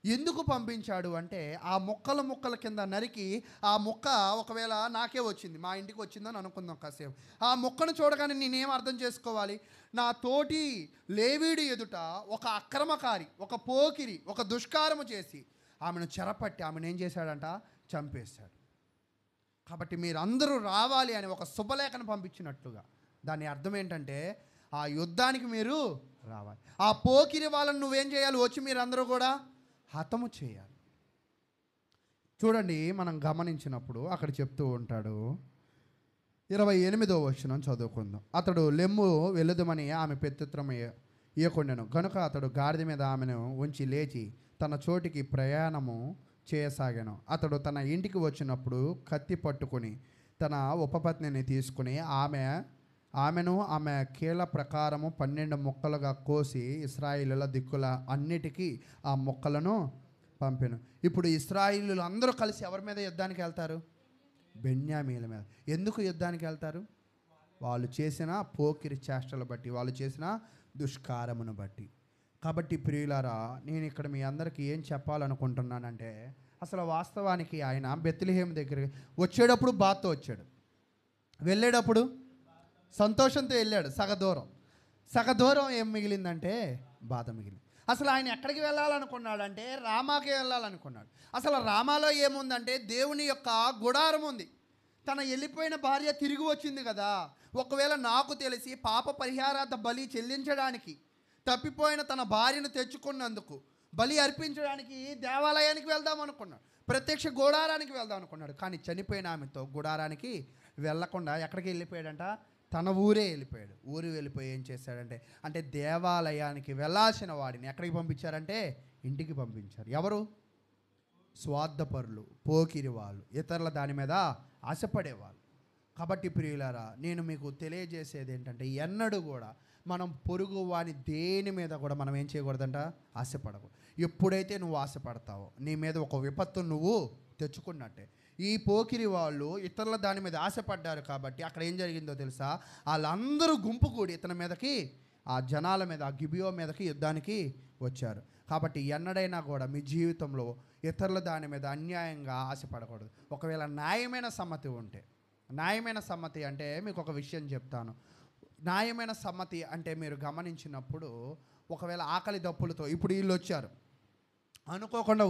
ఎందుకు పంపించాడు అంటే ఆ ముక్కల కింద నరికి ఆ ముక్క ఒకవేళ నాకే వచ్చింది, మా ఇంటికి వచ్చిందని అనుకుందాం కాసేపు. ఆ ముక్కను చూడగానే నేనేం అర్థం చేసుకోవాలి? నా తోటి లేవీడి ఎదుట ఒక అక్రమకారి, ఒక పోకిరి, ఒక దుష్కారము చేసి ఆమెను చెరపట్టి ఆమెను ఏం చేశాడంట? చంపేశాడు. కాబట్టి మీరందరూ రావాలి అని ఒక శుభలేఖను పంపించినట్లుగా దాని అర్థం ఏంటంటే ఆ యుద్ధానికి మీరు రావాలి. ఆ పోకిరి వాళ్ళని నువ్వేం చేయాలి? వచ్చి మీరందరూ కూడా హతము చేయాలి. చూడండి, మనం గమనించినప్పుడు అక్కడ చెప్తూ ఉంటాడు, 28వ వచనం చదువుకుందాం. అతడు లెమ్ము వెలుదుమని ఆమె పెత్తుత్రం ఇయ్యకుండెను కనుక అతడు గాడిద మీద ఆమెను ఉంచి లేచి తన చోటికి ప్రయాణము చేయసాగాను. అతడు తన ఇంటికి వచ్చినప్పుడు కత్తి పట్టుకుని తన ఉపపత్నిని తీసుకుని ఆమెను ఆమె కీళ్ళ ప్రకారము 12 ముక్కలుగా కోసి ఇశ్రాయేలుల దిక్కుల అన్నిటికీ ఆ ముక్కలను పంపెను. ఇప్పుడు ఇశ్రాయేలులు అందరూ కలిసి ఎవరి మీద యుద్ధానికి వెళ్తారు? బెన్యామీల మీద. ఎందుకు యుద్ధానికి వెళ్తారు? వాళ్ళు చేసిన పోకిరి చేష్టలు బట్టి, వాళ్ళు చేసిన దుష్కారమును బట్టి. కాబట్టి ప్రియులారా, నేను ఇక్కడ మీ అందరికీ ఏం చెప్పాలనుకుంటున్నానంటే, అసలు వాస్తవానికి ఆయన బెత్లెహేము దగ్గర వచ్చేటప్పుడు బాధతో వచ్చాడు, వెళ్ళేటప్పుడు సంతోషంతో వెళ్ళాడు. సగదూరం ఏం మిగిలిందంటే బాధ మిగిలింది. అసలు ఆయన ఎక్కడికి వెళ్ళాలనుకున్నాడంటే రామాకి వెళ్ళాలనుకున్నాడు. అసలు రామాలో ఏముందంటే దేవుని యొక్క గుడారం ఉంది. తన వెళ్ళిపోయిన భార్య తిరిగి వచ్చింది కదా, ఒకవేళ నాకు తెలిసి పాప పరిహారార్థ బలి చెల్లించడానికి తప్పిపోయిన తన భార్యను తెచ్చుకున్నందుకు బలి అర్పించడానికి దేవాలయానికి వెళ్దాం అనుకున్నాడు, ప్రత్యక్ష గుడారానికి వెళ్దాం అనుకున్నాడు. కానీ చనిపోయిన ఆమెతో గుడారానికి వెళ్ళకుండా ఎక్కడికి వెళ్ళిపోయాడంట? తన ఊరే వెళ్ళిపోయాడు. ఊరు వెళ్ళిపోయి ఏం చేశాడంటే, అంటే దేవాలయానికి వెళ్ళాల్సిన వాడిని ఎక్కడికి పంపించారంటే ఇంటికి పంపించారు. ఎవరు? స్వార్థపరులు, పోకిరి వాళ్ళు, ఇతరుల దాని మీద ఆశపడేవాళ్ళు. కాబట్టి ప్రియులారా, నేను మీకు తెలియజేసేది ఏంటంటే, ఎన్నడూ కూడా మనం పొరుగు వాని దేని మీద కూడా మనం ఏం చేయకూడదంట? ఆశపడకూడదు. ఎప్పుడైతే నువ్వు ఆశపడతావో నీ మీద ఒక విపత్తు నువ్వు తెచ్చుకున్నట్టే. ఈ పోకిరి వాళ్ళు ఇతరుల దాని మీద ఆశపడ్డారు కాబట్టి అక్కడ ఏం జరిగిందో తెలుసా? వాళ్ళందరూ గుంపు కూడి ఇతని మీదకి, ఆ జనాల మీద, ఆ గిబియో మీదకి యుద్ధానికి వచ్చారు. కాబట్టి ఎన్నడైనా కూడా మీ జీవితంలో ఇతరుల దాని మీద అన్యాయంగా ఆశపడకూడదు. ఒకవేళ న్యాయమైన సమ్మతి ఉంటే, న్యాయమైన సమ్మతి అంటే మీకు ఒక విషయం చెప్తాను. న్యాయమైన సమ్మతి అంటే మీరు గమనించినప్పుడు, ఒకవేళ ఆకలి దప్పులతో ఇప్పుడు వీళ్ళు వచ్చారు, అనుకోకుండా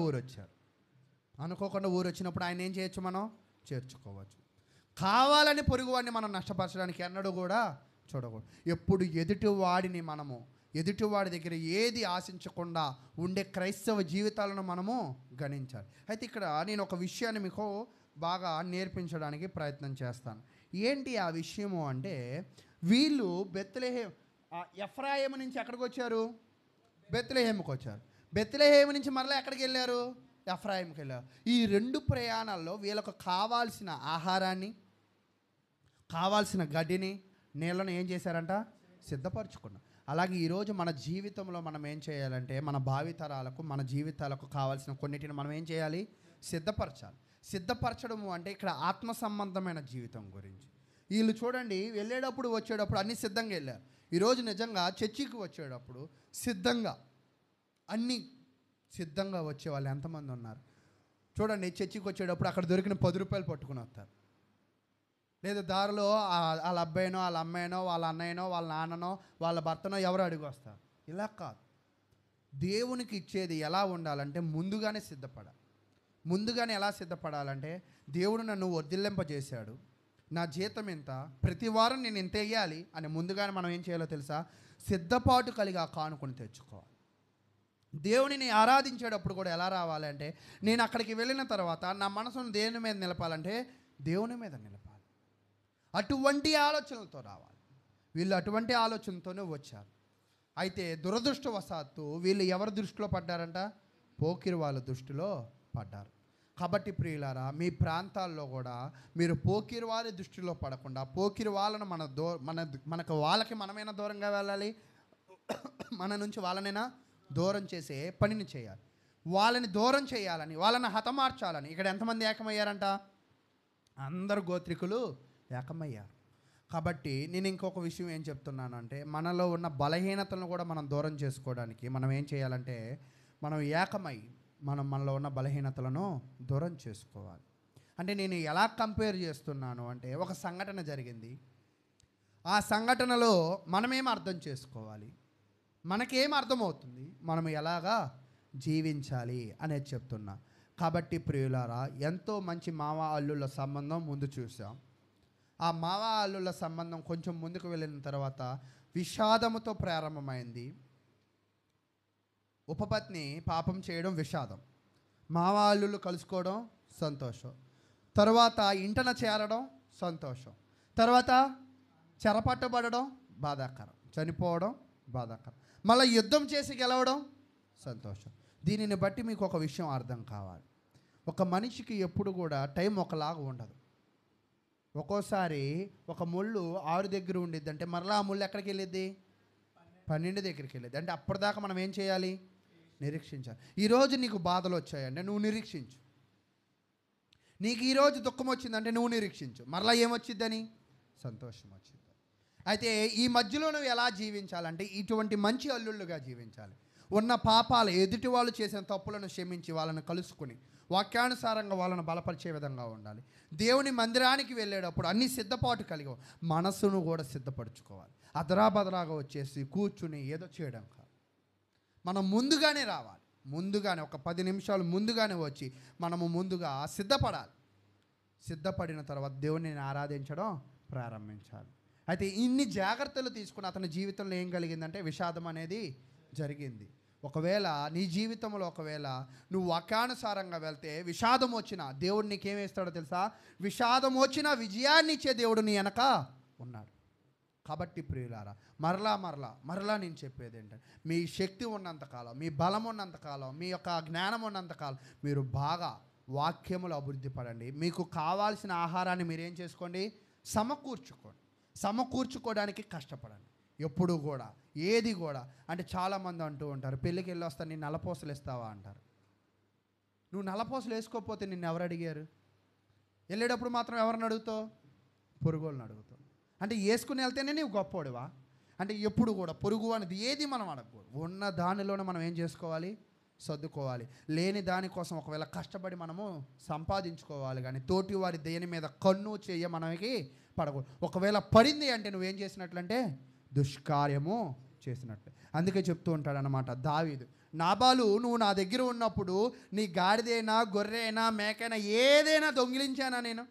ఊరు వచ్చినప్పుడు ఆయన ఏం చేయొచ్చు? మనం చేర్చుకోవచ్చు. కావాలని పొరుగువాడిని మనం నష్టపరచడానికి ఎన్నడూ కూడా చూడకూడదు. ఎప్పుడు ఎదుటివాడి దగ్గర ఏది ఆశించకుండా ఉండే క్రైస్తవ జీవితాలను మనము గణించాలి. అయితే ఇక్కడ నేను ఒక విషయాన్ని మీకు బాగా నేర్పించడానికి ప్రయత్నం చేస్తాను. ఏంటి ఆ విషయము అంటే, వీళ్ళు ఎఫ్రాయిము నుంచి ఎక్కడికి వచ్చారు? బెత్లెహేముకి వచ్చారు. బెత్లెహేము నుంచి మరలా ఎక్కడికి వెళ్ళారు? ఎఫ్రాయిముకి వెళ్ళారు. ఈ 2 ప్రయాణాల్లో వీళ్ళకు కావాల్సిన ఆహారాన్ని, కావాల్సిన గడ్డిని, నీళ్ళను ఏం చేశారంట? సిద్ధపరచుకున్నారు. అలాగే ఈరోజు మన జీవితంలో మనం ఏం చేయాలంటే, మన భావితరాలకు, మన జీవితాలకు కావాల్సిన కొన్నిటిని మనం ఏం చేయాలి? సిద్ధపరచాలి. సిద్ధపరచడము అంటే ఇక్కడ ఆత్మ సంబంధమైన జీవితం గురించి. వీళ్ళు చూడండి, వెళ్ళేటప్పుడు వచ్చేటప్పుడు అన్నీ సిద్ధంగా వెళ్ళారు. ఈరోజు నిజంగా చర్చికి వచ్చేటప్పుడు అన్నీ సిద్ధంగా వచ్చే వాళ్ళు ఎంతమంది ఉన్నారు చూడండి. చర్చికి వచ్చేటప్పుడు అక్కడ దొరికిన 10 రూపాయలు పట్టుకుని వస్తారు. లేదా దారిలో వాళ్ళ అబ్బాయినో, వాళ్ళ అమ్మాయినో, వాళ్ళ అన్నయ్యనో, వాళ్ళ నాన్ననో, వాళ్ళ భర్తనో ఎవరు అడిగి వస్తారు. ఇలా కాదు. దేవునికి ఇచ్చేది ఎలా ఉండాలంటే ముందుగానే సిద్ధపడాలి. ముందుగానే ఎలా సిద్ధపడాలంటే, దేవుడు నన్ను వర్ధిల్లింపజేశాడు, నా జీతం ఎంత, ప్రతి వారం నేను ఇంత వేయాలి అని ముందుగానే మనం ఏం చేయాలో తెలుసా? సిద్ధపాటు కలిగి ఆ కానుకొని తెచ్చుకోవాలి. దేవునిని ఆరాధించేటప్పుడు కూడా ఎలా రావాలంటే, నేను అక్కడికి వెళ్ళిన తర్వాత నా మనసును దేని మీద నిలపాలంటే దేవుని మీద నిలపాలి. అటువంటి ఆలోచనలతో రావాలి. వీళ్ళు అటువంటి ఆలోచనతోనే వచ్చారు. అయితే దురదృష్టవశాత్తు వీళ్ళు ఎవరి దృష్టిలో పడ్డారంట? పోకిరి వాళ్ళ దృష్టిలో పడ్డారు. కాబట్టి ప్రియులారా, మీ ప్రాంతాల్లో కూడా మీరు పోకిరి వారి దృష్టిలో పడకుండా, పోకిరి వాళ్ళను మనకు వాళ్ళకి మనమైనా దూరంగా వెళ్ళాలి, మన నుంచి వాళ్ళనైనా దూరం చేసే పనిని చేయాలి. వాళ్ళని దూరం చేయాలని, వాళ్ళని హతమార్చాలని ఇక్కడ ఎంతమంది ఏకమయ్యారంట? అందరు గోత్రికులు ఏకమయ్యారు. కాబట్టి నేను ఇంకొక విషయం ఏం చెప్తున్నాను అంటే, మనలో ఉన్న బలహీనతలను కూడా మనం దూరం చేసుకోవడానికి మనం ఏం చేయాలంటే, మనం ఏకమై మనలో ఉన్న బలహీనతలను దూరం చేసుకోవాలి. అంటే నేను ఎలా కంపేర్ చేస్తున్నాను అంటే, ఒక సంఘటన జరిగింది, ఆ సంఘటనలో మనమేం అర్థం చేసుకోవాలి, మనకేం అర్థమవుతుంది, మనం ఎలాగా జీవించాలి అనేది చెప్తున్నా. కాబట్టి ప్రియులారా, ఎంతో మంచి మావ అల్లుళ్ళ సంబంధం ముందు చూసాం. ఆ మావ అల్లుళ్ళ సంబంధం కొంచెం ముందుకు వెళ్ళిన తర్వాత విషాదముతో ప్రారంభమైంది. ఉపపత్ని పాపం చేయడం విషాదం, మావ అల్లుళ్ళు కలుసుకోవడం సంతోషం, తర్వాత ఇంటన చేరడం సంతోషం, తర్వాత చెరపట్టబడడం బాధాకరం, చనిపోవడం బాధాకరం, మళ్ళీ యుద్ధం చేసి గెలవడం సంతోషం. దీనిని బట్టి మీకు ఒక విషయం అర్థం కావాలి, ఒక మనిషికి ఎప్పుడు కూడా టైం ఒకలాగా ఉండదు. ఒక్కోసారి ఒక ముళ్ళు 6 దగ్గర ఉండిద్ది అంటే మరలా ఆ ముళ్ళు ఎక్కడికి వెళ్ళిద్ది? 12 దగ్గరికి వెళ్ళిద్ది. అంటే అప్పటిదాకా మనం ఏం చేయాలి? నిరీక్షించాలి. ఈరోజు నీకు బాధలు వచ్చాయంటే నువ్వు నిరీక్షించు. నీకు ఈరోజు దుఃఖం వచ్చిందంటే నువ్వు నిరీక్షించు. మరలా ఏమొచ్చిద్దని? సంతోషం వచ్చింది. అయితే ఈ మధ్యలో నువ్వు ఎలా జీవించాలంటే ఇటువంటి మంచి అల్లుళ్ళుగా జీవించాలి. ఉన్న పాపాలు, ఎదుటి వాళ్ళు చేసిన తప్పులను క్షమించి వాళ్ళని కలుసుకుని వాక్యానుసారంగా వాళ్ళను బలపరిచే విధంగా ఉండాలి. దేవుని మందిరానికి వెళ్ళేటప్పుడు అన్ని సిద్ధపాటు కలిగి మనసును కూడా సిద్ధపరచుకోవాలి. అదరాబదరాగా వచ్చేసి కూర్చుని ఏదో చేయడం కాదు. మనం ముందుగానే రావాలి. ముందుగానే ఒక 10 నిమిషాలు ముందుగానే వచ్చి మనము ముందుగా సిద్ధపడాలి. సిద్ధపడిన తర్వాత దేవుని ఆరాధించడం ప్రారంభించాలి. అయితే ఇన్ని జాగ్రత్తలు తీసుకుని అతని జీవితంలో ఏం కలిగిందంటే విషాదం అనేది జరిగింది. ఒకవేళ నీ జీవితంలో ఒకవేళ నువ్వు వాక్యానుసారంగా వెళ్తే విషాదం వచ్చినా దేవుడు నీకేమేస్తాడో తెలుసా? విషాదం వచ్చినా విజయాన్ని ఇచ్చే దేవుడు నీ వెనక ఉన్నాడు. కాబట్టి ప్రియులారా, మరలా నేను చెప్పేది ఏంటంటే, మీ శక్తి ఉన్నంతకాలం, మీ బలం ఉన్నంతకాలం, మీ యొక్క జ్ఞానం ఉన్నంతకాలం మీరు బాగా వాక్యములు అభివృద్ధి పడండి. మీకు కావాల్సిన ఆహారాన్ని మీరేం చేసుకోండి? సమకూర్చుకోవడానికి కష్టపడండి. ఎప్పుడు కూడా ఏది కూడా అంటే చాలామంది అంటూ ఉంటారు, పెళ్ళికి వెళ్ళి వస్తా నేను నల్లపూసలు ఇస్తావా అంటారు. నువ్వు నల్లపూసలు వేసుకోకపోతే నిన్ను ఎవరు అడిగారు? వెళ్ళేటప్పుడు మాత్రం ఎవరిని అడుగుతావు? పొరుగులను అడుగుతావు. అంటే వేసుకుని వెళ్తేనే నీవు గొప్పోడివా? అంటే ఎప్పుడు కూడా పొరుగు అనేది ఏది మనం అడగకూడదు. ఉన్న దానిలోనే మనం ఏం చేసుకోవాలి? సర్దుకోవాలి. లేని దానికోసం ఒకవేళ కష్టపడి మనము సంపాదించుకోవాలి, కానీ తోటి వారి దేని మీద కన్ను చెయ్య మనకి పడకూడదు. ఒకవేళ పడింది అంటే నువ్వేం చేసినట్లంటే దుష్కార్యము చేసినట్లే. అందుకే చెప్తూ ఉంటాడు అన్నమాట దావీదు, నాబాలు నువ్వు నా దగ్గర ఉన్నప్పుడు నీ గాడిదైనా గొర్రె అయినా మేకైనా ఏదైనా దొంగిలించానా? నేను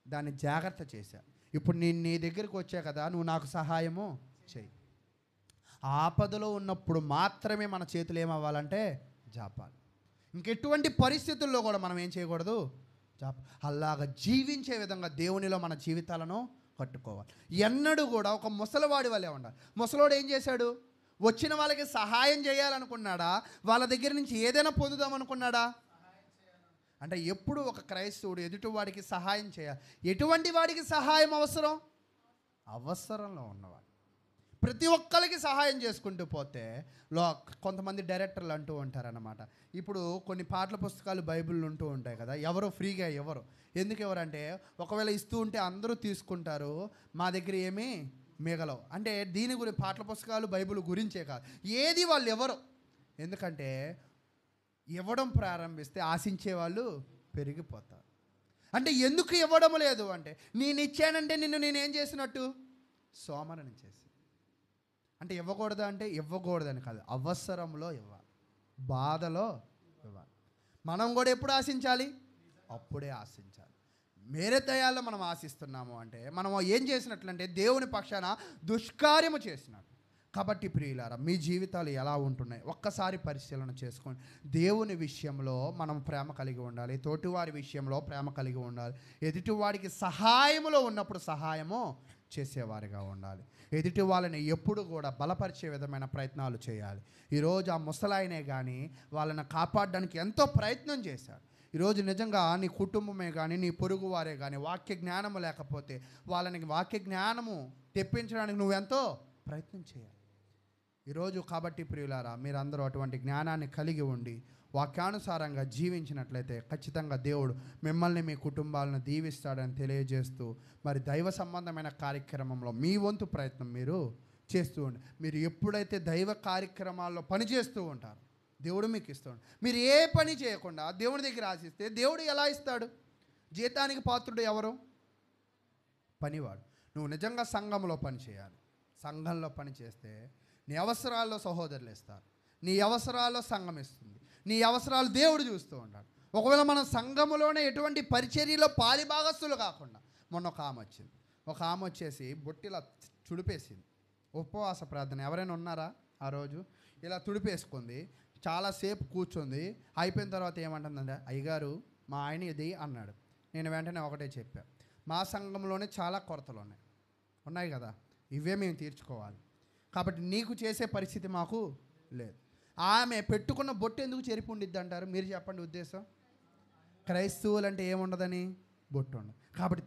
దాన్ని జాగ్రత్త చేశాను. ఇప్పుడు నేను నీ దగ్గరికి వచ్చా కదా, నువ్వు నాకు సహాయము చెయ్యి. ఆపదలో ఉన్నప్పుడు మాత్రమే మన చేతులు ఏమవ్వాలంటే జాపాలి. ఇంకెటువంటి పరిస్థితుల్లో కూడా మనం ఏం చేయకూడదు? అలాగా జీవించే విధంగా దేవునిలో మన జీవితాలను కట్టుకోవాలి. ఎన్నడూ కూడా ఒక ముసలివాడి వల్లే ఉండాలి. ముసలోడు ఏం చేశాడు? వచ్చిన వాళ్ళకి సహాయం చేయాలనుకున్నాడా? వాళ్ళ దగ్గర నుంచి ఏదైనా పొందుదామనుకున్నాడా? అంటే ఎప్పుడు ఒక క్రైస్తవుడు ఎదుటివాడికి సహాయం చేయాలి. ఎటువంటి వాడికి సహాయం అవసరం? అవసరంలో ఉన్నవాడు. ప్రతి ఒక్కరికి సహాయం చేసుకుంటూ పోతే కొంతమంది డైరెక్టర్లు అంటూ ఉంటారన్నమాట, ఇప్పుడు కొన్ని పాటల పుస్తకాలు బైబిల్ ఉంటూ ఉంటాయి కదా, ఎవరు ఫ్రీగా ఎవరు ఎందుకు ఎవరంటే ఒకవేళ ఇస్తూ ఉంటే అందరూ తీసుకుంటారు, మా దగ్గర ఏమీ మిగలవు. అంటే దీని గురించి పాటల పుస్తకాలు బైబిల్ గురించే కాదు, ఏది వాళ్ళు ఎవరు. ఎందుకంటే ఇవ్వడం ప్రారంభిస్తే ఆశించే వాళ్ళు పెరిగిపోతారు. అంటే ఎందుకు ఇవ్వడం లేదు అంటే, నేను ఇచ్చానంటే నేనేం చేసినట్టు? సోమరని చేసి. అంటే ఇవ్వకూడదా అంటే ఇవ్వకూడదని కాదు, అవసరంలో ఇవ్వాలి, బాధలో ఇవ్వాలి. మనం కూడా ఎప్పుడు ఆశించాలి? అప్పుడే ఆశించాలి. మేరే దయాల్లో మనం ఆశిస్తున్నాము అంటే మనం ఏం చేసినట్లంటే దేవుని పక్షాన దుష్కార్యము చేసినట్టు. కాబట్టి ప్రియులారా, మీ జీవితాలు ఎలా ఉంటున్నాయి ఒక్కసారి పరిశీలన చేసుకోండి. దేవుని విషయంలో మనం ప్రేమ కలిగి ఉండాలి, తోటివారి విషయంలో ప్రేమ కలిగి ఉండాలి, ఎదుటివాడికి సహాయములో ఉన్నప్పుడు సహాయము చేసేవారిగా ఉండాలి. ఎదుటి వాళ్ళని ఎప్పుడు కూడా బలపరిచే విధమైన ప్రయత్నాలు చేయాలి. ఈరోజు ఆ ముసలాయనే కానీ వాళ్ళని కాపాడడానికి ఎంతో ప్రయత్నం చేశాడు. ఈరోజు నిజంగా నీ కుటుంబమే కానీ, నీ పొరుగు వారే కానీ వాక్య జ్ఞానము లేకపోతే వాళ్ళని వాక్య జ్ఞానము తెప్పించడానికి నువ్వెంతో ప్రయత్నం చేయాలి. ఈరోజు కాబట్టి ప్రియులారా, మీరందరూ అటువంటి జ్ఞానాన్ని కలిగి ఉండి వాక్యానుసారంగా జీవించినట్లయితే ఖచ్చితంగా దేవుడు మిమ్మల్ని, మీ కుటుంబాలను దీవిస్తాడని తెలియజేస్తూ, మరి దైవ సంబంధమైన కార్యక్రమంలో మీ వంతు ప్రయత్నం మీరు చేస్తూ ఉండి, మీరు ఎప్పుడైతే దైవ కార్యక్రమాల్లో పని చేస్తూ ఉంటారో దేవుడు మీకు ఇస్తాడు. మీరు ఏ పని చేయకుండా దేవుని దగ్గర ఆశిస్తే దేవుడు ఎలా ఇస్తాడు? జీతానికి పాత్రుడు ఎవరు? పనివాడు. నువ్వు నిజంగా సంఘంలో పని చేయాలి. సంఘంలో పని చేస్తే నీ అవసరాల్లో సహోదరులు ఇస్తారు, నీ అవసరాల్లో సంఘం ఇస్తుంది, నీ అవసరాలు దేవుడు చూస్తూ ఉంటాడు. ఒకవేళ మనం సంఘములోనే ఎటువంటి పరిచర్యలో పాలిభాగస్తులు కాకుండా, మొన్న ఒక ఆమె వచ్చేసి బొట్టిలా తుడిపేసింది. ఉపవాస ప్రార్థన ఎవరైనా ఉన్నారా? ఆ రోజు ఇలా తుడిపేసుకుంది, చాలాసేపు కూర్చుంది. అయిపోయిన తర్వాత ఏమంటుందంటే, అయ్యగారు మా ఆయన ఇది అన్నాడు. నేను వెంటనే ఒకటే చెప్పా, మా సంఘంలోనే చాలా కొరతలు ఉన్నాయి కదా, ఇవే మేము తీర్చుకోవాలి. కాబట్టి నీకు చేసే పరిస్థితి మాకు లేదు. ఆమె పెట్టుకున్న బొట్టు ఎందుకు చెరిపి ఉండిద్ది అంటారు? మీరు చెప్పండి ఉద్దేశం. క్రైస్తవులు అంటే ఏముండదని? బొట్టు ఉండదు. కాబట్టి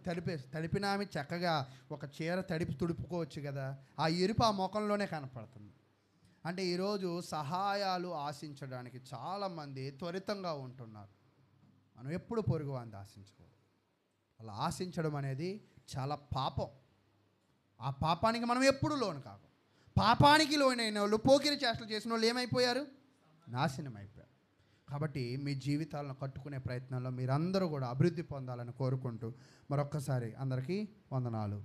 తడిపిన ఆమె చక్కగా ఒక చీర తడిపి తుడుపుకోవచ్చు కదా, ఆ ఎరుపు ఆ ముఖంలోనే కనపడుతుంది. అంటే ఈరోజు సహాయాలు ఆశించడానికి చాలామంది త్వరితంగా ఉంటున్నారు. మనం ఎప్పుడు పొరుగువాన్ని ఆశించకూడదు. అలా ఆశించడం అనేది చాలా పాపం. ఆ పాపానికి మనం ఎప్పుడు లోను కాదు. పాపానికి లోనైన వాళ్ళు, పోకిరి చేష్టలు చేసిన వాళ్ళు ఏమైపోయారు? నాశనం అయిపోయారు. కాబట్టి మీ జీవితాలను కట్టుకునే ప్రయత్నంలో మీరందరూ కూడా అభివృద్ధి పొందాలని కోరుకుంటూ మరొక్కసారి అందరికీ వందనాలు.